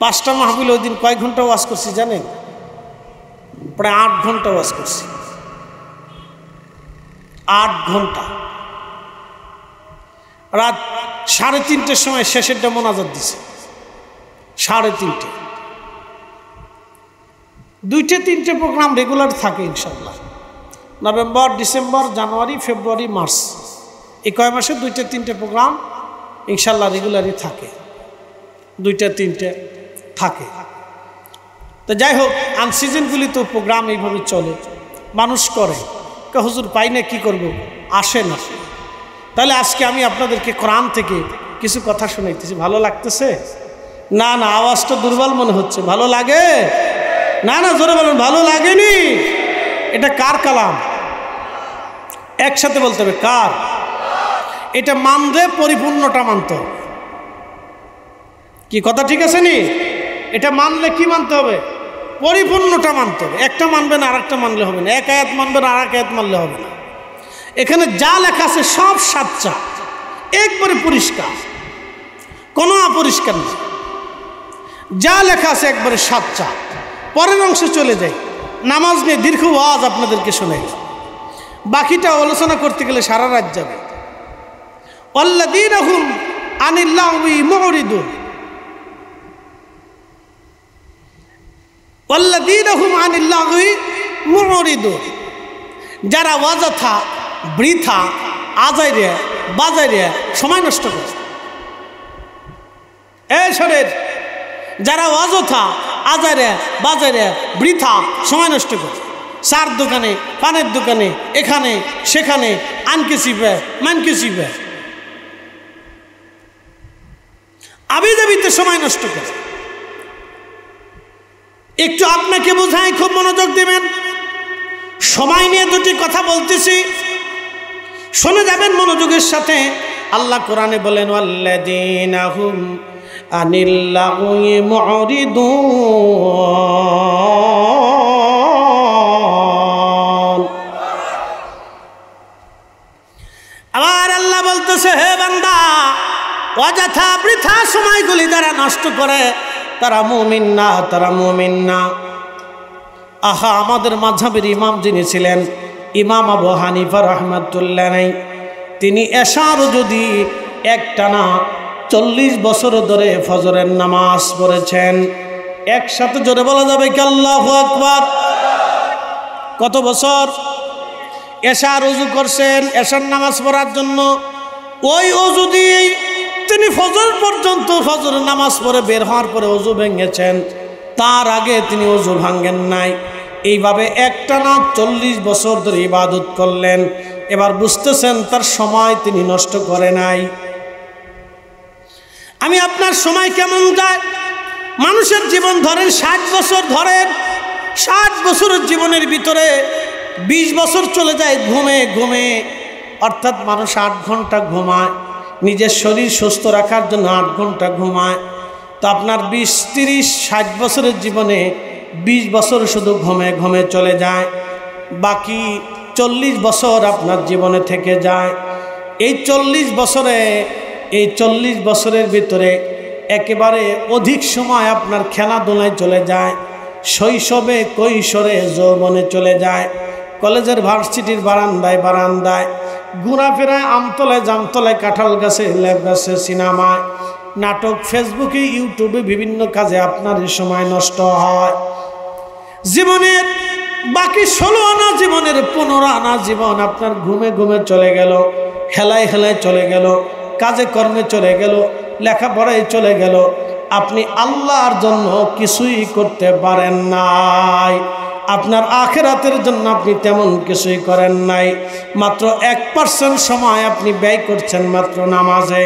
5টা মাহফিল। ওই দিন কয় ঘন্টা ওয়াজ করছি জানেন? প্রায় 8 ঘন্টা ওয়াজ করছি। 8 ঘন্টা। রাত 3:30টার সময় শেষেরটা মোনাজাত দিছে। 3:30। 2-3টে প্রোগ্রাম রেগুলার থাকে ইনশাল্লাহ। নভেম্বর, ডিসেম্বর, জানুয়ারি, ফেব্রুয়ারি, মার্চ, এই কয় মাসে 2-3টে প্রোগ্রাম ইনশাল্লাহ রেগুলারই থাকে। 2-3টে থাকে। তো যাই হোক, আনসিজনগুলি তো প্রোগ্রাম এইভাবে চলে, মানুষ করে। হুজুর পাই না, কী করব, আসে না। তাহলে আজকে আমি আপনাদেরকে কোরআন থেকে কিছু কথা শোনাইতেছি। ভালো লাগতেছে? না না, আওয়াজটা দুর্বল মনে হচ্ছে। ভালো লাগে? না না, জোরে বলুন, ভালো লাগেনি? এটা কার কালাম? একসাথে বলতে হবে, কার? এটা মানলে পরিপূর্ণটা মানতে হবে। কি কথা ঠিক আছে নি? এটা মানলে কি মানতে হবে? পরিপূর্ণটা মানতে হবে। একটা মানবেন আর একটা মানলে হবে না, এক আয়াত মানবেন আর এক আয়াত মানলে হবে না। এখানে যা লেখা আছে সব সাচ্চা, একবারে পরিষ্কার, কোনো অপরিষ্কার নেই। যা লেখা আছে একবারে সাচ্চা। পরের অংশে চলে যাই। নামাজ নিয়ে দীর্ঘ ওয়াজ আপনাদেরকে শোনাই, বাকিটা আলোচনা করতে গেলে সারা রাত যাবে। আল্লাযীনা হুম আনিল লাগবি মুরিদুন, আল্লাযীনা হুম আনিল লাগবি মুরিদুন, যারা অযথা, বৃথা, আজাইরে বাজাইরে সময় নষ্ট করে। এই শোনেন, যারা অযথা, আজাইরে বাজাইরে বৃথা সময় নষ্ট করে, চার দোকানে, পানের দোকানে, এখানে সেখানে, আনকে চিপে মানকে চিপে আবিজাবিতে সময় নষ্ট করে। একটু আপনাকে বোঝাই, খুব মনোযোগ দেবেন। সময় নিয়ে দুটি কথা বলতেছি, শুনে যাবেন মনোযোগের সাথে। আল্লাহ কোরআনে বলেন, ওয়াল্লাযীনা হুম আনিল লাগwi মুরিদুন। আবার আল্লাহ বলতেছে, হে বান্দা, অযথা বৃথা সময়গুলি যারা নষ্ট করে তারা মুমিন না, তারা মুমিন না। আহা, আমাদের মাযহাবের ইমাম যিনি ছিলেন ইমাম আবু হানিফা রাহমাতুল্লাহ আলাইহি, তিনি এশারও যদি একটানা 40 বছর ধরে ফজরের নামাজ পড়েছেন। একসাথে জোরে বলা যাবে কি আল্লাহু আকবার? কত বছর? এশার ওযু করছেন এশার নামাজ পড়ার জন্য, ওই ওযু দিয়েই তিনি ফজর পর্যন্ত ফজরের নামাজ পড়ে বের হওয়ার পরে ওযু ভেঙেছেন, তার আগে তিনি ওযু ভাঙেন নাই। এইভাবে একটানা 40 বছর ধরে ইবাদত করলেন। এবার বুঝতেছেন তার সময় তিনি নষ্ট করে নাই। আমি আপনার সময় কেমন যায়? মানুষের জীবন ধরেন 60 বছর, ধরেন 60 বছরের জীবনের ভিতরে 20 বছর চলে যায় ঘুমে ঘুমে, অর্থাৎ মানুষ 8 ঘন্টা ঘুমায়, নিজের শরীর সুস্থ রাখার জন্য 8 ঘন্টা ঘুমায়। তো আপনার 20, 30, 60 বছরের জীবনে 20 বছর শুধু ঘুমে ঘুমে চলে যায়, বাকি 40 বছর আপনার জীবনে থেকে যায়। এই 40 বছরের ভিতরে একেবারে অধিক সময় আপনার খেলাধুলায় চলে যায়, শৈশবে কৈশোরে যৌবনে চলে যায়, কলেজের ভার্সিটির বারান্দায় বারান্দায় ঘোরাফেরায়, আমতলায় জামতলায়, কাঁঠাল গাছে, লেব গাছে, সিনেমায়, নাটক, ফেসবুকে, ইউটিউবে বিভিন্ন কাজে আপনার এই সময় নষ্ট হয়। জীবনের বাকি 16 আনা জীবনের 15 আনা জীবন আপনার ঘুমে ঘুমে চলে গেল, হেলায় হেলায় চলে গেল, কাজে কর্মে চলে গেল, লেখাপড়ায় চলে গেল। আপনি আল্লাহর জন্য কিছুই করতে পারেন নাই, আপনার আখিরাতের জন্য আপনি তেমন কিছুই করেন নাই। মাত্র 1% সময় আপনি ব্যয় করছেন মাত্র নামাজে।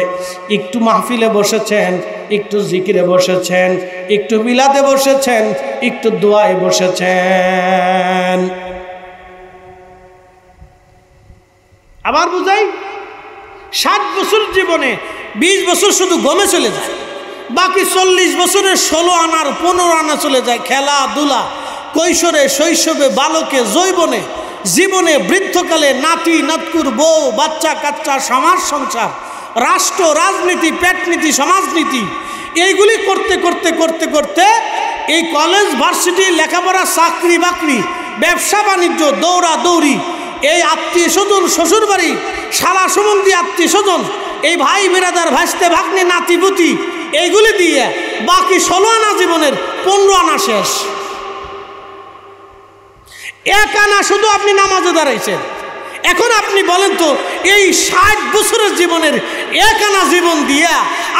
একটু মাহফিলে বসেছেন, একটু জিকিরে বসেছেন, একটু মিলাদে বসেছেন, একটু দোয়ায় বসেছেন। আবার বুঝাই, 60 বছর জীবনে 20 বছর শুধু গমে চলে যায়, বাকি 40 বছরের 16 আনার 15 আনা চলে যায় খেলাধুলা, কৈশোরে, শৈশবে, বালকে, যৌবনে, জীবনে, বৃদ্ধকালে, নাতি নাতকুর, বউ বাচ্চা কাচ্চা, সমাজ সংসার, রাষ্ট্র রাজনীতি, পেটনীতি, সমাজনীতি, এইগুলি করতে করতে করতে করতে এই কলেজ ভার্সিটি, লেখাপড়া, চাকরি বাকরি, ব্যবসা বাণিজ্য, দৌড়া দৌড়ি, এই আত্মীয় স্বজন, শ্বশুর বাড়ি, শালা সম্বন্ধী আত্মীয় স্বজন, এই ভাই বিরাদার, ভাইস্তে ভাগ্নে, নাতিপুতি, এইগুলি দিয়ে বাকি 16 আনা জীবনের 15 আনা শেষ। 1 আনা শুধু আপনি নামাজে দাঁড়াইছেন। এখন আপনি বলেন তো, এই 60 বছরের জীবনের 1 আনা জীবন দিয়া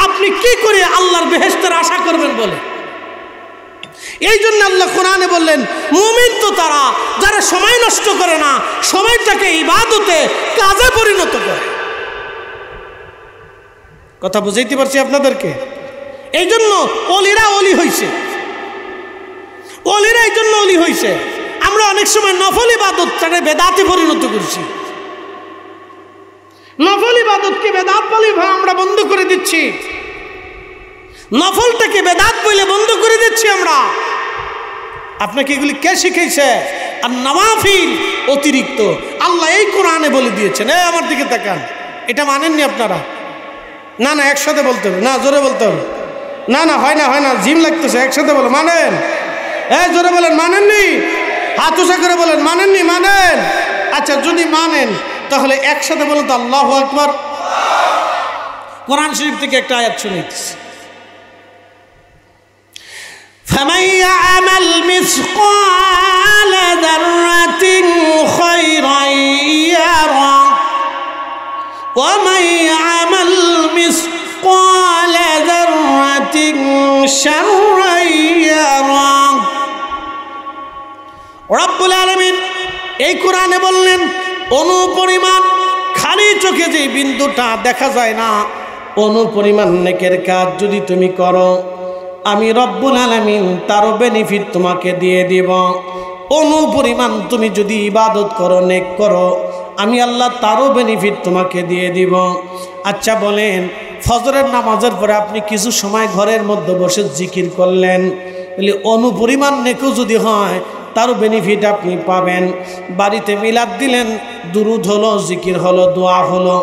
আপনি কি করে আল্লাহর বেহেশতের আশা করবেন বলে? এই জন্য আল্লাহ কোরআনে বললেন, মুমিন তো তারা যারা সময় নষ্ট করে না, সময়টাকে ইবাদতে, কাজে পরিণত করে। কথা বুঝাইতে পারছি আপনাদেরকে? এই জন্য অলিরা অলি হইছে, অলিরা এই জন্য অলি হইছে। আমরা অনেক সময় নফল ইবাদতটাকে বেদাতে পরিণত করছি, নফল ইবাদতকে বেদাত বলে আমরা বন্ধ করে দিচ্ছি, নফলটাকে বেদাত বলে বন্ধ করে দিচ্ছি আমরা। আপনাকে এগুলি কে শিখাইছে? আর নওয়াফিল অতিরিক্ত আল্লাহ এই কোরআনে বলে দিয়েছেন। আমার দিকে তাকান, এটা মানেননি আপনারা? না না, একসাথে বলতে হবে, না জোরে বলতে হবে, না না হয় না, হয় না, জিম লাগতেছে, একসাথে বলো, মানেন? জোরে বলেন, মানেননি? হাত উঁচা করে বলেন, মানেননি? মানেন? আচ্ছা, যদি মানেন তাহলে একসাথে বলেন তো আল্লাহু আকবার। কোরআন শরীফ থেকে একটা আয়াত শুনাইতেছি, فمن يعمل مثقال ذرة خيرا يره ومن يعمل مثقال ذرة شرا يره। রব্বুল আলামিন এই কোরআনে বললেন, অনুপরিমাণ খালি চোখে যে বিন্দুটা দেখা যায় না, অনুপরিমাণ নেকের কাজ যদি তুমি করো, আমি রব্বুল আলামিন তারও বেনিফিট তোমাকে দিয়ে দিব। অনুপরিমাণ তুমি যদি ইবাদত করো, নেক করো, আমি আল্লাহ তারও বেনিফিট তোমাকে দিয়ে দিব। আচ্ছা বলেন, ফজরের নামাজের পরে আপনি কিছু সময় ঘরের মধ্যে বসে জিকির করলেন, বলে অনুপরিমাণ নেকও যদি হয় তারও বেনিফিট আপনি পাবেন। বাড়িতে মিলাদ দিলেন, দুরুদ হলো, জিকির হলো, দোয়া হলো,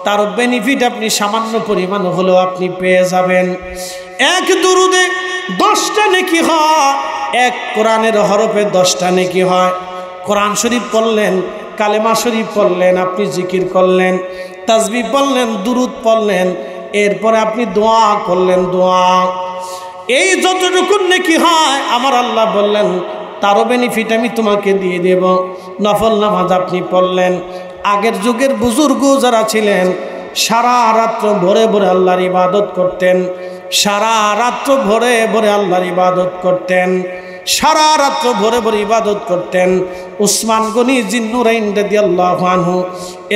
তারও বেনিফিট আপনি সামান্য পরিমাণ হলেও আপনি পেয়ে যাবেন। এক দুরুদে 10টা নেকি হয়, এক কোরআনের হরফে 10টা নেকি হয়। কোরআন শরীফ পড়লেন, কালেমা শরীফ পড়লেন, আপনি জিকির করলেন, তাসবিহ পড়লেন, দুরুদ পড়লেন, এরপরে আপনি দোয়া করলেন, দোয়া, এই যতটুকু নেকি হয় আমার আল্লাহ বললেন তারও বেনিফিট আমি তোমাকে দিয়ে দেব। নফল নামাজ আপনি পড়লেন, আগের যুগের বুজুর্গ যারা ছিলেন সারা রাত্র ভোরে ভোরে আল্লাহর ইবাদত করতেন, সারা রাত্র ভোরে ভোরে আল্লাহর ইবাদত করতেন, সারা রাত্র ভোরে ভোরে ইবাদত করতেন। উসমান গনি জিন্নুরাইন রাদিয়াল্লাহু আনহু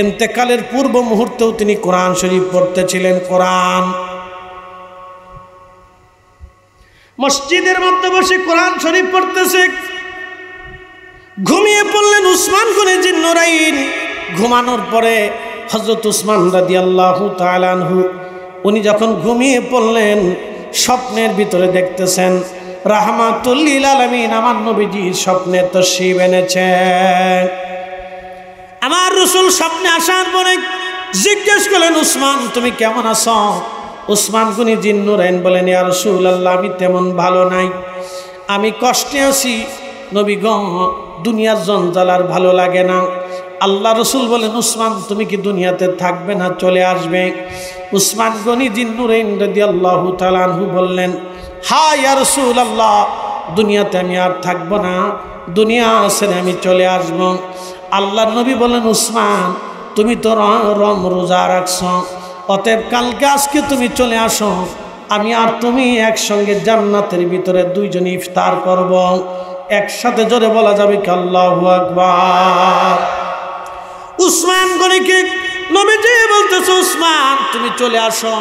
ইন্তেকালের পূর্ব মুহূর্তেও তিনি কোরআন শরীফ পড়তেছিলেন। কোরআন মসজিদের মধ্যে বসে কোরআন শরীফ পড়তেছে, ঘুমিয়ে পড়লেন উসমান গনি জিন্নুরাইন। ঘুমানোর পরে হযরত উসমান রাদিয়াল্লাহু তাআলা আনহু উনি যখন ঘুমিয়ে পড়লেন স্বপ্নের ভিতরে দেখতেছেন রাহমাতুল লিল আলামিন আমার নবীজি স্বপ্নে তাশরীফ এনেছেন। আমার রাসূল স্বপ্নে আসার পরে জিজ্ঞেস করলেন উসমান তুমি কেমন আছো? উসমান গনি জিন্নুরাইন বলেন ইয়া রাসূলুল্লাহ আমি তেমন ভালো নাই, আমি কষ্টে আছি নবী গো, দুনিয়ার জঞ্জাল আর ভালো লাগে না। আল্লাহ রসুল বলেন উসমান তুমি কি দুনিয়াতে থাকবে না চলে আসবে? উসমান গনি জিন্নুরাইন রাদিয়াল্লাহু তাআলা আনহু বললেন হ্যাঁ ইয়া রাসূলুল্লাহ, দুনিয়াতে আমি আর থাকবো না, দুনিয়া ছেড়ে আমি চলে আসব। আল্লাহর নবী বলেন উসমান তুমি তো রোজা রাখছো, অতএব কালকে আজকে তুমি চলে আসো, আমি আর তুমি একসঙ্গে জান্নাতের ভিতরে দুইজন ইফতার করব। একসাথে জোরে বলা যাবে কি আল্লাহু আকবার। উসমান গনিকে নবীজি বলতেছে উসমান তুমি চলে আসো,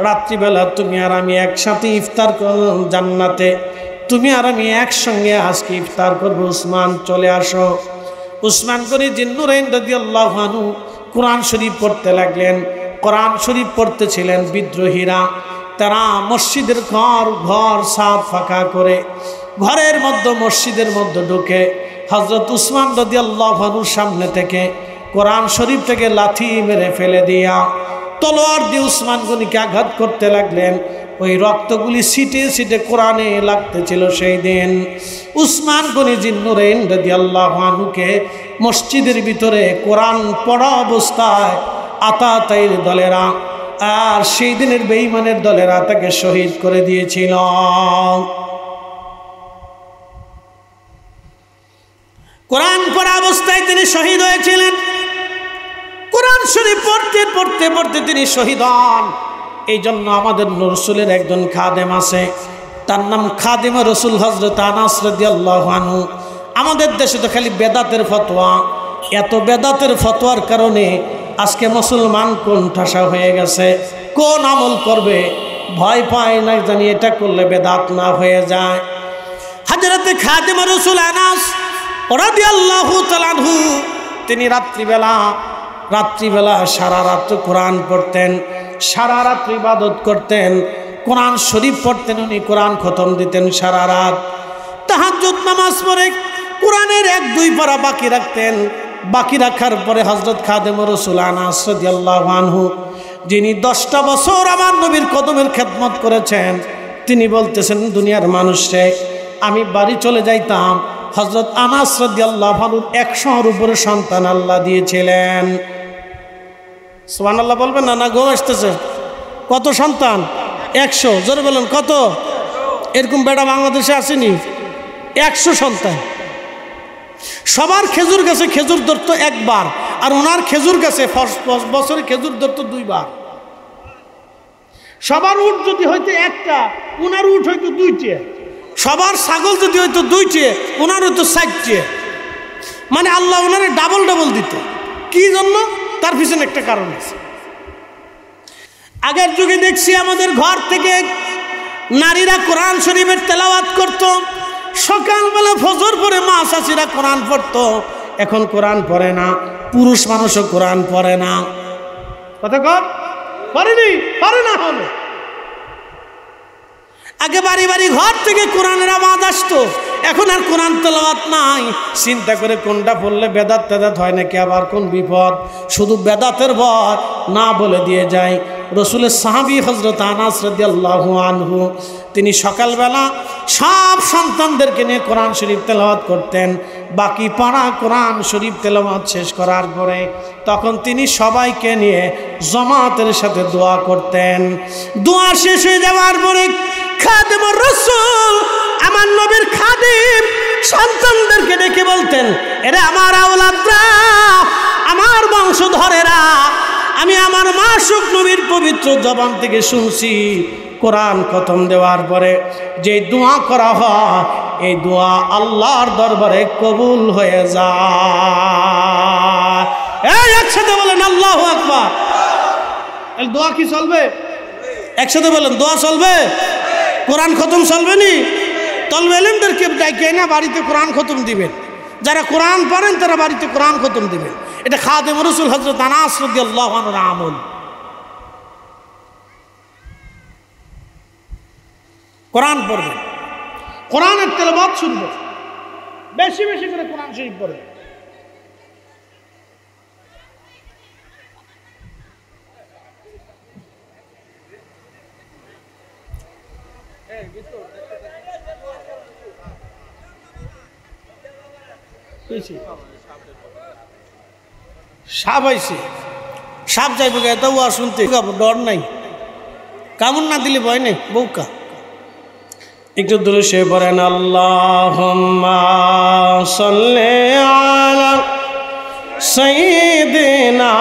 রাত্রিবেলা তুমি আর আমি একসাথে ইফতার করব জান্নাতে, তুমি আর আমি একসঙ্গে আজকে ইফতার করব, উসমান চলে আসো। উসমান গনি জিন্নুরাইন রাদিয়াল্লাহু আনহু কোরআন শরীফ পড়তে লাগলেন। কোরআন শরীফ পড়তেছিলেন বিদ্রোহীরা, তারা মসজিদের ঘর সাত ফাঁকা করে ঘরের মধ্যে মসজিদের মধ্যে ঢুকে হযরত উসমান রাদিয়াল্লাহু আনহুর সামনে থেকে কোরআন শরীফ থেকে লাথি মেরে ফেলে দিয়া তলোয়ার দিয়ে উসমান গনিকে আঘাত করতে লাগলেন। ওই রক্তগুলি সিটে সিটে কোরআনে লাগতেছিল। সেই দিন উসমান গনি জিন্নুরাইন রাদিয়াল্লাহু আনহুকে মসজিদের ভিতরে কোরআন পড়া অবস্থায় আতাতাইর দলেরা আর সেই দিনের বেঈমানের দলেরা তাকে শহীদ করে দিয়েছিল। কোরআন পড়া অবস্থায় তিনি শহীদ হয়েছিলেন। কোরআন শরীফ পড়তে পড়তে পড়তে তিনি শহীদ হন। এই জন্য আমাদের রাসূলের একজন খাদেম আছে, তার নাম খাদেমে রাসূল হযরত আনাস রাদিয়াল্লাহু আনহু। আমাদের দেশে তো খালি বেদাতের ফতোয়া, এত বেদাতের ফতোয়ার কারণে আজকে মুসলমান কোণঠাসা হয়ে গেছে। কোন আমল করবে ভয় পায় না, জানি এটা করলে বেদাত না হয়ে যায়। হযরতে খাদেমে রাসূল আনাস রাদিয়াল্লাহু তাআলা আনহু তিনি রাত্রিবেলা সারা রাত কোরআন পড়তেন, সারা রাত ইবাদত করতেন, কোরআন শরীফ পড়তেন, উনি কোরআন খতম দিতেন সারা রাত। তাহাজ্জুদ নামাজ পড়ে কোরআনের 1-2 পারা বাকি রাখতেন। বাকি রাখার পরে হযরত খাদেম রাসূল আনাস রাদিয়াল্লাহু আনহু যিনি 10টা বছর আমার নবীর কদমের খেদমত করেছেন, তিনি বলতেছেন দুনিয়ার মানুষে আমি বাড়ি চলে যাইতাম। হযরত আনাস রাদিয়াল্লাহু আনহু 100-এর উপরে সন্তান আল্লাহ দিয়েছিলেন। সুবহানাল্লাহ বলবেন না? না ঘুম আসতেছে? কত সন্তান? 100। জোরে বলেন কত? এরকম বেটা বাংলাদেশে আসেনি। 100 সন্তান। সবার খেজুর গাছে খেজুর ধরতো একবার, আর ওনার খেজুর গাছে বছরে খেজুর ধরতো 2 বার। সবার উট যদি হইতো একটা, ওনার উট হইতো 2টে। সবার ছাগল যদি হইতো 2টে, ওনার হইতো 4টে। মানে আল্লাহ ওনারে ডাবল ডাবল দিত। কি জন্য? তার পিছনে একটা কারণ আছে। আগের যুগে দেখছি আমাদের ঘর থেকে নারীরা কোরআন শরীফের তেলাওয়াত করত। সকালবেলা ফজর পরে মা চাচিরা কোরআন পড়তো। এখন কোরআন পড়ে না, পুরুষ মানুষও কোরআন পড়ে না। কথা কর পড়েনি, পড়ে না হলো। আগে বাড়ি বাড়ি ঘর থেকে কোরআনের আওয়াজ আসতো, এখন আর কোরআন তেলাওয়াত নাই, চিন্তা করে কোনটা পড়লে বেদাত তেদাত হয় নাকি আবার কোন বিপদ, শুধু বেদাতের ভয় না বলে দিয়ে যায়। রসুলের সাহাবী হযরত আনাস রাদিয়াল্লাহু আনহু তিনি সকালবেলা সব সন্তানদেরকে নিয়ে কোরআন শরীফ তেলাওয়াত করতেন। বাকি পড়া কোরআন শরীফ তেলাওয়াত শেষ করার পরে তখন তিনি সবাইকে নিয়ে জামাতের সাথে দোয়া করতেন। দোয়া শেষ হয়ে যাওয়ার পরে খাদেমুর রাসূল, আমার নবীর খাদিম, সন্তানদেরকে ডেকে বলতেন, এরা আমার আওলাদরা, আমার বংশধরেরা, আমি আমার মাসুক নবীর পবিত্র জবান থেকে শুনছি কোরআন খতম দেওয়ার পরে যে দোয়া করা হয় এই দোয়া আল্লাহর দরবারে কবুল হয়ে যায়। এই একসাথে বলেন আল্লাহু আকবার। এই দোয়া কি চলবে? একসাথে বলেন, দোয়া চলবে? কোরআন খতম চলবে নি? তলবে এলেমদেরকে ডাইকে না বাড়িতে কোরআন খতম দিবেন, যারা কোরআন পড়েন তারা বাড়িতে কোরআন খতম দিবেন। এটা খাদেম রাসূল হযরত আনাস রাদিয়াল্লাহু আনহুর আমল। কোরআন পড়বেন, কোরআনের তেলাওয়াত শুনবেন, বেশি বেশি করে কোরআন শরীফ পড়বেন। সাপ আইছে, সাপ যাইবে গে তো শুনতে ডর নাই, কামড় না দিলে ভয় নেই বউকা। একটু দূরে সে পড়েন, আল্লাহুম্মা সাল্লি আলা সাইয়্যিদিনা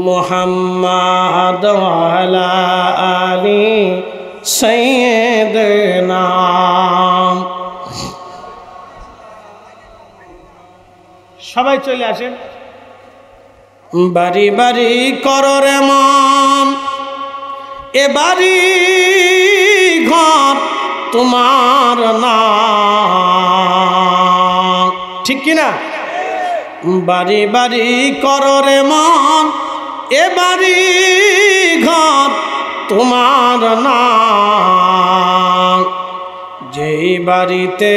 মুহাম্মাদ ওয়া আলা আলি সাইয়্যিদিনা। সবাই চলে আসেন। বাড়ি বাড়ি কররে মন, এ বাড়ি ঘর তোমার না, ঠিক কিনা? বাড়ি বাড়ি কররে মন, এ বাড়ি ঘর তোমার না, যেই বাড়িতে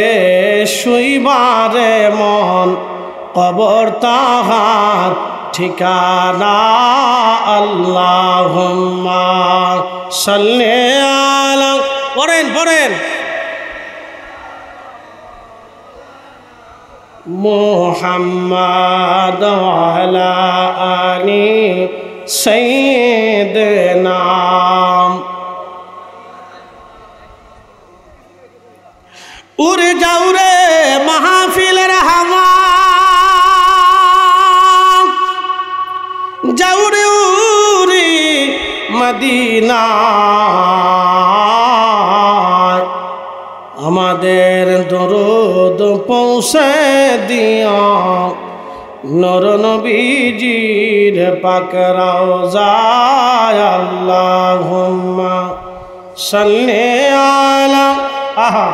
শুইবারে মন কবর তাহার ঠিকানা। আল্লাহুম্মা সাল্লি আলা, পড়েন পড়েন, মুহাম্মাদ ওয়া আলা আলি সাইয়্যিদিনা। উড়ে যাও রে মাহফিলের হাওয়া, যাউরে উড়ে মদিনা, আমাদের দরুদ পৌঁছে দিও নূর নবীজির পাক রওজায়। আল্লাহুম্মা সাল্লি আলা, আহা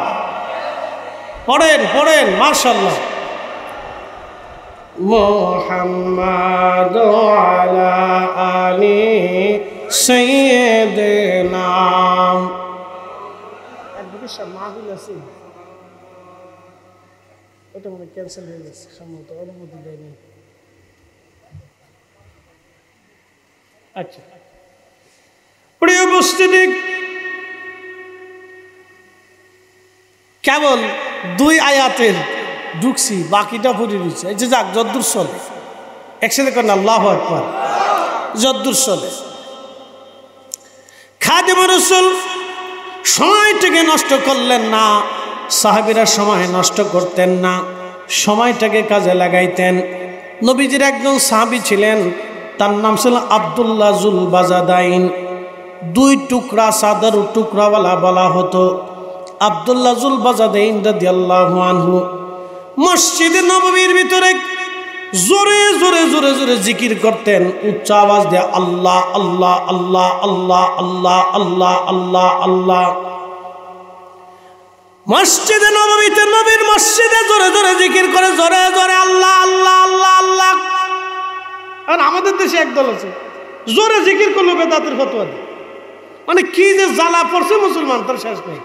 পড়েন পড়েন মাশাআল্লাহ, মুহাম্মাদ ওয়া আলা আলি সাইয়্যিদিনা। মাহফিল আছে, ওটা মনে ক্যান্সেল হয়ে গেছে, সম্ভবত অনুমতি দেয়নি। আচ্ছা প্রিয় উপস্থিতি, কেবল 2 আয়াতের ঢুকছি, বাকিটা পড়ে দিচ্ছে। এই যে যাক যদ্দূর চলে, একসাথে করেন আল্লাহু আকবার। যদ্দূর চলে, খাদেম রাসূল সময়টাকে নষ্ট করলেন না, সাহাবীরা সময় নষ্ট করতেন না, সময়টাকে কাজে লাগাইতেন। নবীজির একজন সাহাবী ছিলেন, তার নাম ছিল আব্দুল্লাহ জুল বাজাদাইন। 2 টুকরা চাদর টুকরাওয়ালা বলা হতো। আব্দুল্লাহ জুল বাজাদাইন রাদিয়াল্লাহু আনহু মসজিদে নববীর ভিতরে জোরে জোরে জোরে জোরে জিকির করতেন, উচ্চ আওয়াজ দিয়ে আল্লাহ আল্লাহ আল্লাহ আল্লাহ আল্লাহ আল্লাহ আল্লাহ আল্লাহ। মসজিদে নববীতে, নবীর মসজিদে জোরে জোরে জিকির করে, জোরে জোরে আল্লাহ আল্লাহ আল্লাহ আল্লাহ। আর আমাদের দেশে একদল আছে জোরে জিকির করলো বেদাতের ফতোয়া দেয়, মানে কি যে জ্বালা পড়ছে মুসলমান তার শেষ নেই।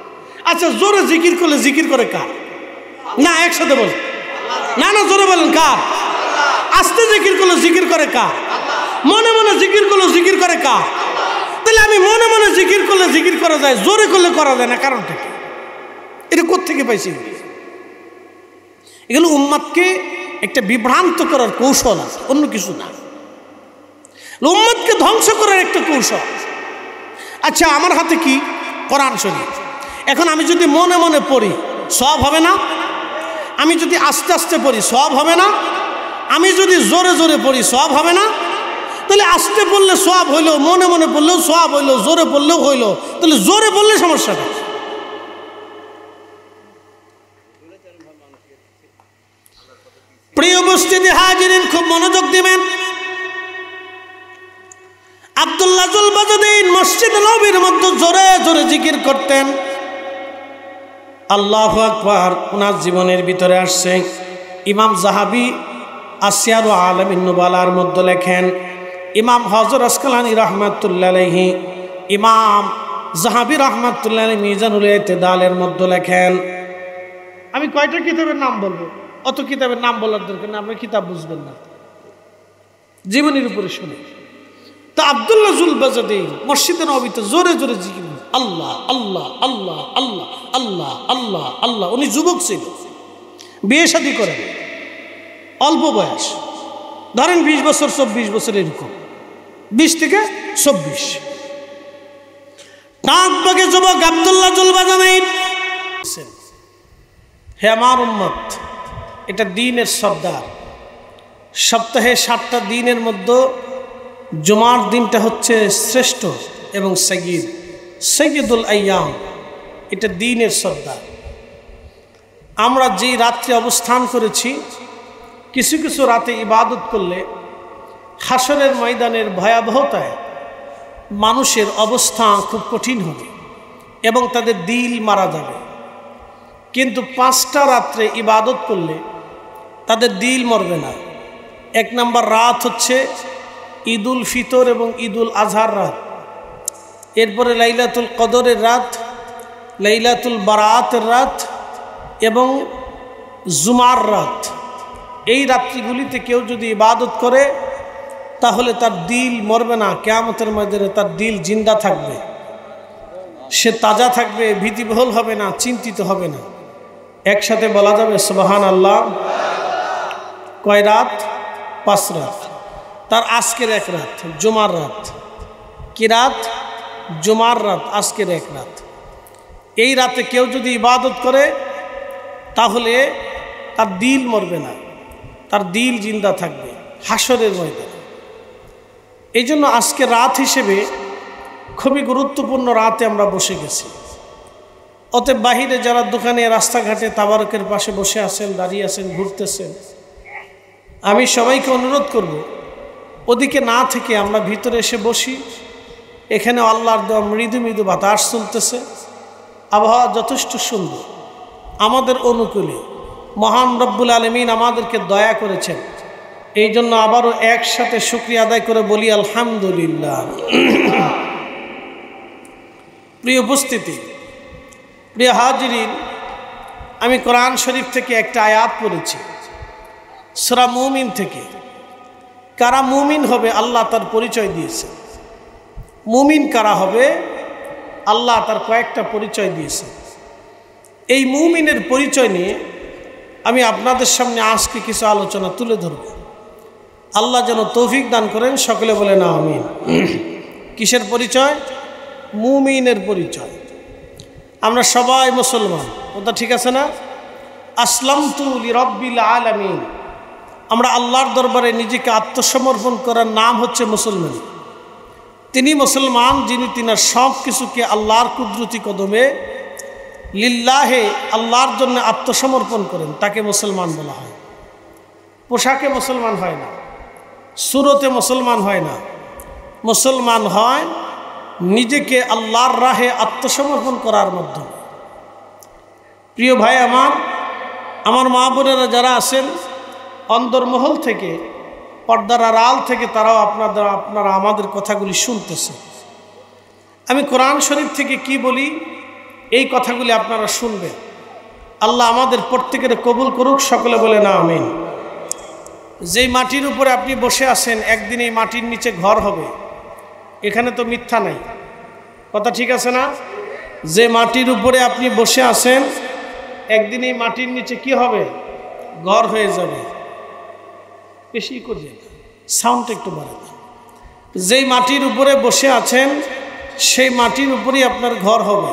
আচ্ছা, জোরে জিকির করলে জিকির করে কার? না, একসাথে বল। না না, জোরে বলেন কার? আস্তে জিকির করলে জিকির করে কার? মনে মনে জিকির করলে জিকির করে কার? তাহলে আমি মনে মনে জিকির করলে জিকির করা যায়, জোরে করলে করা যায় না, কারণটা কি? এটা কোত্থেকে পাইছি? এগুলো উম্মতকে একটা বিভ্রান্ত করার কৌশল আছে, অন্য কিছু না। উম্মতকে ধ্বংস করার একটা কৌশল। আচ্ছা, আমার হাতে কি? কোরআন শরীফ। এখন আমি যদি মনে মনে পড়ি, সওয়াব হবে না? আমি যদি আস্তে আস্তে পড়ি, সওয়াব হবে না? আমি যদি জোরে জোরে পড়ি, সওয়াব হবে না? তাহলে আস্তে পড়লে সওয়াব হইলো, মনে মনে পড়লেও সওয়াব হইলো, জোরে পড়লেও হইলো। তাহলে জোরে পড়লে সমস্যাটা? প্রিয় উপস্থিতি হাজিরিন, খুব মনোযোগ দিবেন। আব্দুল্লাহ জুলবাজুদ্দিন মসজিদ নববীর মধ্যে জোরে জোরে জিকির করতেন। আল্লাহু আকবার। ওনার জীবনের ভিতরে আসছে, ইমাম জাহাবি আসিয়ারু আলামিন নুবালার মধ্যে লেখেন, ইমাম হযরত আসকালানি রাহমাতুল্লাহ আলাইহি, ইমাম জাহাবি রাহমাতুল্লাহ আলাইহি মিজানুল ইতিদালের মধ্যে লেখেন। আমি কয়টা কিতাবের নাম বলবো? অত কিতাবের নাম বলার দরকার না, আপনি কিতাব বুঝবেন না, জীবনের উপরে শুনে। তো আব্দুল্লাহ জুলবাজুদ্দিন মসজিদে নববীতে জোরে জোরে জিকির, আল্লাহ আল্লাহ আল্লাহ আল্লাহ আল্লাহ আল্লাহ আল্লাহ। উনি যুবক ছিল, বিয়ে শাদী করেন, অল্প বয়স, ধরেন 20 বছর 24 বছর, এরকম 20 থেকে 24। নাগবাগে যুবক আব্দুল্লাহ জুলবাজুদ্দিন, হে আমার উম্মত, এটা দ্বীনের সর্দার। সপ্তাহে 7টা দিনের মধ্যে জুমার দিনটা হচ্ছে শ্রেষ্ঠ এবং সৈয়দুল আইয়াম, এটা দ্বীনের সর্দার। আমরা যে রাত্রে অবস্থান করেছি, কিছু কিছু রাতে ইবাদত করলে হাসরের ময়দানের ভয়াবহতায় মানুষের অবস্থা খুব কঠিন হবে এবং তাদের দিল মারা যাবে। কিন্তু 5টা রাত্রে ইবাদত করলে তাদের দিল মরবে না। 1 নম্বর রাত হচ্ছে ঈদুল ফিতর এবং ঈদুল আজহার রাত, এরপরে লাইলাতুল কদরের রাত, লাইলাতুল বারাতের রাত এবং জুমার রাত। এই রাত্রিগুলিতে কেউ যদি ইবাদত করে তাহলে তার দিল মরবে না, কিয়ামতের ময়দানে তার দিল জিন্দা থাকবে, সে তাজা থাকবে, ভীতিবহুল হবে না, চিন্তিত হবে না। একসাথে বলা যাবে সুবহানাল্লাহ। কয় রাত? 5 রাত। তার আজকের 1 রাত জুমার রাত। কি রাত? জুমার রাত, আজকের 1 রাত। এই রাতে কেউ যদি ইবাদত করে তাহলে তার দিল মরবে না, তার দিল জিন্দা থাকবে হাসরের ময়দানে। এই জন্য আজকে রাত হিসেবে খুবই গুরুত্বপূর্ণ রাতে আমরা বসে গেছি। অতএব বাহিরে যারা দোকানে, রাস্তাঘাটে, তাবারকের পাশে বসে আছেন, দাঁড়িয়ে আছেন, ঘুরতেছেন, আমি সবাইকে অনুরোধ করব ওদিকে না থেকে আমরা ভিতরে এসে বসি। এখানে আল্লাহর দেওয়া মৃদু মৃদু বাতাস চলতেছে, আবহাওয়া যথেষ্ট সুন্দর, আমাদের অনুকূলে। মহান রব্বুল আলামিন আমাদেরকে দয়া করেছেন, এই জন্য আবারও একসাথে শুকরিয়া আদায় করে বলি আলহামদুলিল্লাহ। প্রিয় উপস্থিতি, প্রিয় হাজিরিন, আমি কোরআন শরীফ থেকে একটা আয়াত পড়েছি, সূরা মুমিন থেকে। কারা মুমিন হবে আল্লাহ তার পরিচয় দিয়েছে। মুমিন কারা হবে আল্লাহ তার কয়েকটা পরিচয় দিয়েছে। এই মুমিনের পরিচয় নিয়ে আমি আপনাদের সামনে আজকে কিছু আলোচনা তুলে ধরব। আল্লাহ যেন তৌফিক দান করেন, সকলে বলেন আমিন। কিসের পরিচয়? মুমিনের পরিচয়। আমরা সবাই মুসলমান, ওটা ঠিক আছে না? আসলামতু লিরাব্বিল আলামিন, আমরা আল্লাহর দরবারে নিজেকে আত্মসমর্পণ করার নাম হচ্ছে মুসলমান। তিনি মুসলমান যিনি তিনার সব কিছুকে আল্লাহর কুদরতি কদমে লিল্লাহে, আল্লাহর জন্য আত্মসমর্পণ করেন, তাকে মুসলমান বলা হয়। পোশাকে মুসলমান হয় না, সুরতে মুসলমান হয় না, মুসলমান হয় নিজেকে আল্লাহর রাহে আত্মসমর্পণ করার মাধ্যমে। প্রিয় ভাই আমার মা বোনেরা যারা আছেন অন্দরমহল থেকে, পর্দার আড়াল থেকে, তারাও আপনারা আমাদের কথাগুলি শুনতেছেন। আমি কোরআন শরীফ থেকে কি বলি এই কথাগুলি আপনারা শুনবেন। আল্লাহ আমাদের প্রত্যেকের কবুল করুক, সকলে বলে না আমিন। যেই মাটির উপরে আপনি বসে আছেন একদিন এই মাটির নিচে ঘর হবে, এখানে তো মিথ্যা নাই, কথা ঠিক আছে না? যে মাটির উপরে আপনি বসে আছেন একদিন এই মাটির নিচে কি হবে? ঘর হয়ে যাবে। বেশি করে সাউন্ড একটু বাড়ান। যেই মাটির উপরে বসে আছেন সেই মাটির উপরেই আপনার ঘর হবে,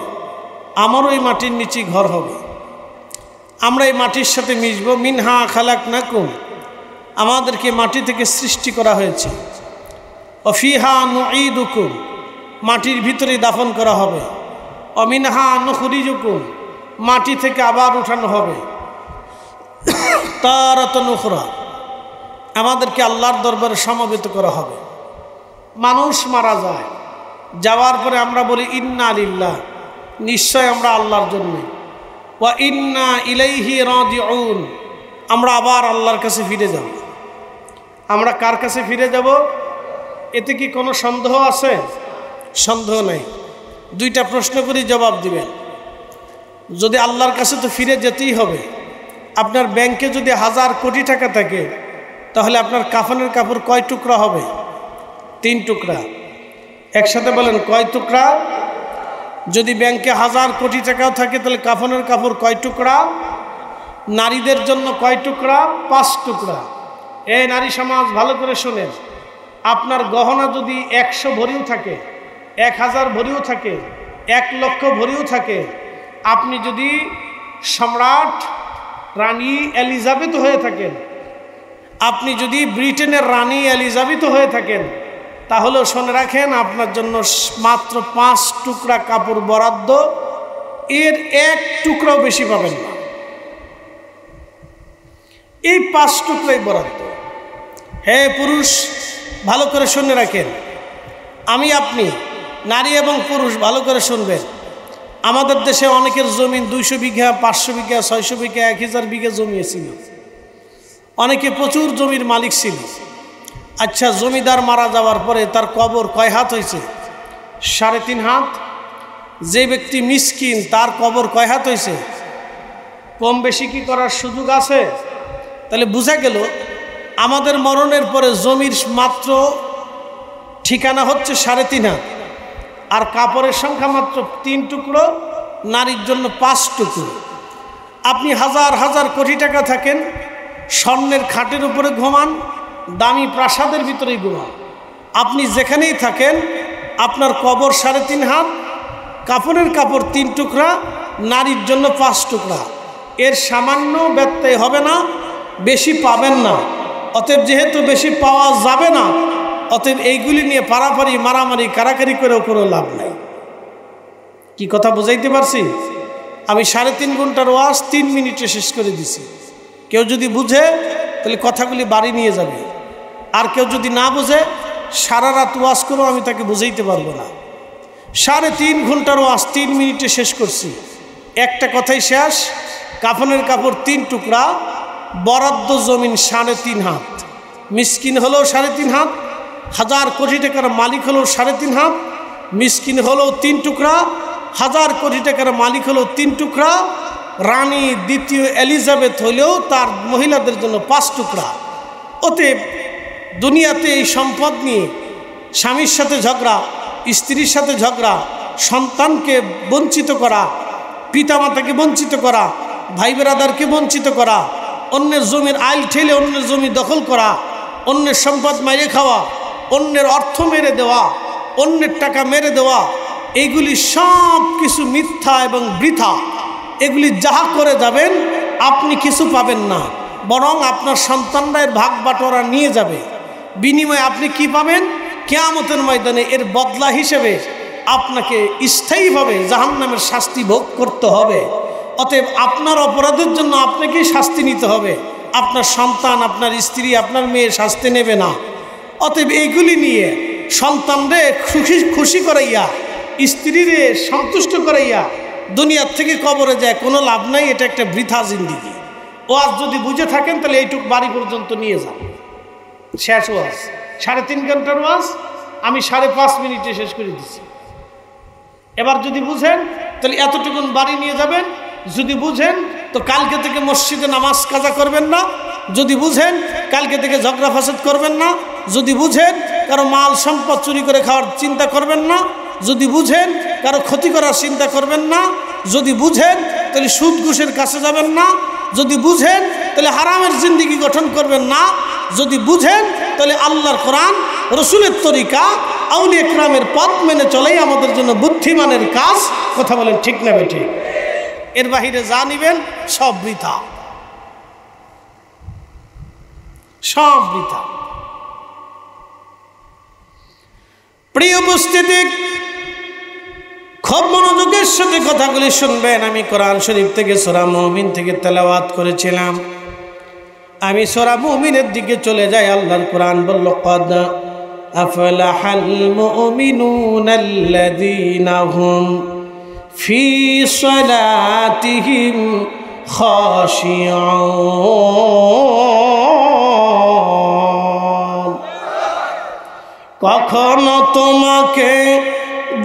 আমারও এই মাটির নিচেই ঘর হবে। আমরা এই মাটির সাথে মিশব। মিনহা খালাকনাকুম, আমাদেরকে মাটি থেকে সৃষ্টি করা হয়েছে। অফিহা নুঈদুকুম, মাটির ভিতরেই দাফন করা হবে। অমিনহা নুখরিজুকুম, মাটি থেকে আবার উঠানো হবে। তারাতান উখরা, আমাদেরকে আল্লাহর দরবারে সমবেত করা হবে। মানুষ মারা যায়, যাওয়ার পরে আমরা বলি ইন্না লিল্লাহ, নিশ্চয় আমরা আল্লাহর জন্য। ওয়া ইন্না ইলাইহি রাজিউন, আমরা আবার আল্লাহর কাছে ফিরে যাব। আমরা কার কাছে ফিরে যাব? এতে কি কোনো সন্দেহ আছে? সন্দেহ নেই। দুইটা প্রশ্ন করি, জবাব দিবেন। যদি আল্লাহর কাছে তো ফিরে যেতেই হবে। আপনার ব্যাংকে যদি 1000 কোটি টাকা থাকে তাহলে আপনার কাফনের কাপড় কয় টুকরা হবে? 3 টুকরা। একসাথে বলেন, কয় টুকরা? যদি ব্যাংকে 1000 কোটি টাকাও থাকে তাহলে কাফনের কাপড় কয় টুকরা? নারীদের জন্য কয় টুকরা? 5 টুকরা। এই নারী সমাজ ভালো করে শোনেন, আপনার গহনা যদি 100 ভরিও থাকে, 1000 ভরিও থাকে, 1 লক্ষ ভরিও থাকে, আপনি যদি সম্রাট রানী এলিজাবেথ হয়ে থাকেন, আপনি যদি ব্রিটেনের রানী এলিজাবেথ হয়ে থাকেন, তাহলেও শুনে রাখেন আপনার জন্য মাত্র 5 টুকরা কাপড় বরাদ্দ, এর 1 টুকরাও বেশি পাবেন না। এই 5 টুকরাই বরাদ্দ। হে পুরুষ, ভালো করে শুনে রাখেন, আমি আপনি নারী এবং পুরুষ ভালো করে শুনবেন। আমাদের দেশে অনেকের জমিন 200 বিঘা, 500 বিঘা, 600 বিঘা, 1000 বিঘা জমি ছিল। অনেকে প্রচুর জমির মালিক ছিল। আচ্ছা, জমিদার মারা যাওয়ার পরে তার কবর কয় হাত হয়েছে? 3.5 হাত। যে ব্যক্তি মিসকিন তার কবর কয় হাত হয়েছে? কম বেশি কি করার সুযোগ আছে? তাহলে বোঝা গেল আমাদের মরণের পরে জমির মাত্র ঠিকানা হচ্ছে 3.5 হাত, আর কাপড়ের সংখ্যা মাত্র 3 টুকরো, নারীর জন্য 5 টুকরো। আপনি হাজার হাজার কোটি টাকা থাকেন, স্বর্ণের খাটের উপরে ঘুমান, দামি প্রাসাদের ভিতরেই ঘুমান, আপনি যেখানেই থাকেন আপনার কবর 3.5 হাত, কাপড়ের কাপড় 3 টুকরা, নারীর জন্য 5 টুকরা। এর সামান্য ব্যত্যয় হবে না, বেশি পাবেন না। অতএব যেহেতু বেশি পাওয়া যাবে না, অতএব এইগুলি নিয়ে পারাপারি মারামারি কারাকারি করেও কোনো লাভ নাই। কি কথা বুঝাইতে পারছি? আমি 3.5 ঘন্টার ওয়াজ 3 মিনিটে শেষ করে দিছি। কেউ যদি বুঝে তাহলে কথাগুলি বাড়ি নিয়ে যাবে, আর কেউ যদি না বুঝে সারা রাত ওয়াজ করেও আমি তাকে বুঝাইতে পারবো না। 3.5 ঘন্টার ওয়াজ 3 মিনিটে শেষ করছি। একটা কথাই শেষ, কাফনের কাপড় 3 টুকরা, বরাদ্দ জমিন 3.5 হাত। মিসকিন হলেও 3.5 হাত, 1000 কোটি টাকার মালিক হলেও 3.5 হাত। মিসকিন হলেও 3 টুকরা, 1000 কোটি টাকার মালিক হলেও 3 টুকরা। রানী দ্বিতীয় এলিজাবেথ হলেও তার মহিলাদের জন্য 5 টুকরা। অতএব দুনিয়াতে এই সম্পদ নিয়ে স্বামীর সাথে ঝগড়া, স্ত্রীর সাথে ঝগড়া, সন্তানকে বঞ্চিত করা, পিতামাতাকে বঞ্চিত করা, ভাই বেরাদারকে বঞ্চিত করা, অন্যের জমির আইল ঠেলে অন্যের জমি দখল করা, অন্যের সম্পদ মেরে খাওয়া, অন্যের অর্থ মেরে দেওয়া, অন্যের টাকা মেরে দেওয়া, এইগুলি সব কিছু মিথ্যা এবং বৃথা। এগুলি যাহা করে যাবেন আপনি কিছু পাবেন না, বরং আপনার সন্তানরা এর ভাগ বাটোয়ারা নিয়ে যাবে। বিনিময়ে আপনি কি পাবেন? কিয়ামতের ময়দানে এর বদলা হিসেবে আপনাকে স্থায়ীভাবে জাহান্নামের শাস্তি ভোগ করতে হবে। অতএব আপনার অপরাধের জন্য আপনাকেই শাস্তি নিতে হবে, আপনার সন্তান, আপনার স্ত্রী, আপনার মেয়ে শাস্তি নেবে না। অতএব এইগুলি নিয়ে সন্তানরে খুশি করাইয়া, স্ত্রীরে সন্তুষ্ট করাইয়া দুনিয়ার থেকে কবরে যায় কোনো লাভ নাই। এটা একটা বৃথা জিন্দিগি। ওয়াজ যদি বুঝে থাকেন তাহলে এইটুক বাড়ি পর্যন্ত নিয়ে যান। শেষ ওয়াজ, 3.5 ঘন্টার ওয়াজ আমি 5.5 মিনিটে শেষ করে দিচ্ছি। এবার যদি বুঝেন তাহলে এতটুকুন বাড়ি নিয়ে যাবেন। যদি বুঝেন তো কালকে থেকে মসজিদে নামাজ কাজা করবেন না। যদি বুঝেন কালকে থেকে ঝগড়া ফাসাদ করবেন না। যদি বুঝেন কারো মাল সম্পদ চুরি করে খাওয়ার চিন্তা করবেন না। যদি বুঝেন কারো ক্ষতি করার চিন্তা করবেন না। যদি বুঝেন তাহলে সুদ ঘুষের কাছে যাবেন না। যদি বুঝেন তাহলে হারামের জিন্দেগি গঠন করবেন না। যদি বুঝেন তাহলে আল্লাহর কোরআন রসুলের তরিকা আউলিয়া ইকরামের পথ মেনে চলেই আমাদের জন্য বুদ্ধিমানের কাজ। কথা বলেন ঠিক না বেঠিক? এর বাহিরে যা নিবেন সব বৃথা, সব বৃথা। প্রিয় উপস্থিতি, খুব মনোযোগের সাথে কথাগুলি শুনবেন। আমি কোরআন শরীফ থেকে সূরা মুমিন থেকে তেলাওয়াত করেছিলাম। আমি সূরা মুমিনের দিকে চলে যাই। আল্লাহর কোরআন বলল, ক্বাদ আফলাহাল মুমিনুনাল্লাযীনা হুম ফি সালাতিহিম খাশিউন। কখনো তোমাকে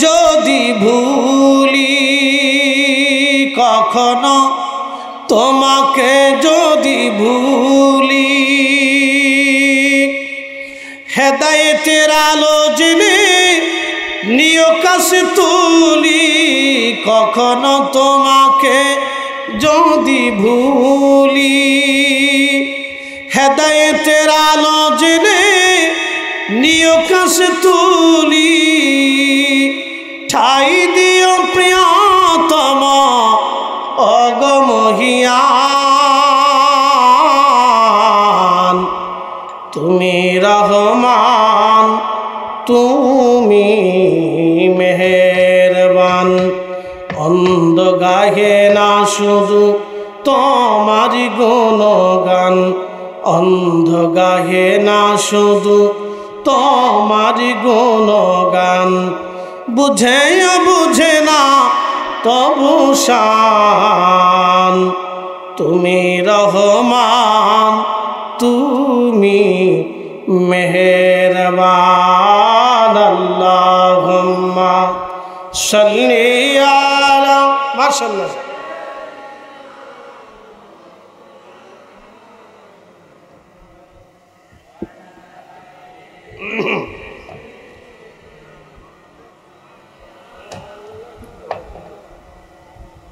যদি ভুলি, কখনো তোমাকে যদি ভুলি, হেদায়েতের আলো জেনে নিয় কাছে তুলি। কখনো তোমাকে যদি ভুলি, হেদায়েতের আলো জেনে নিয় কাছে তুলি। ঠাই দিও প্রিয়তম অগমহিয়ান, তুমি রহমান, তুমি মেহেরবান। অন্ধ গাহে না শুধু তোমারি গুণগান, অন্ধ গাহে না শুধু তোমারি গুণগান। বুঝেও বুঝে না তবু শান, তুমি রহমান, তুমি মেহেরবান। আল্লাহুম্মা সাল্লি আলা, মাশাআল্লাহ।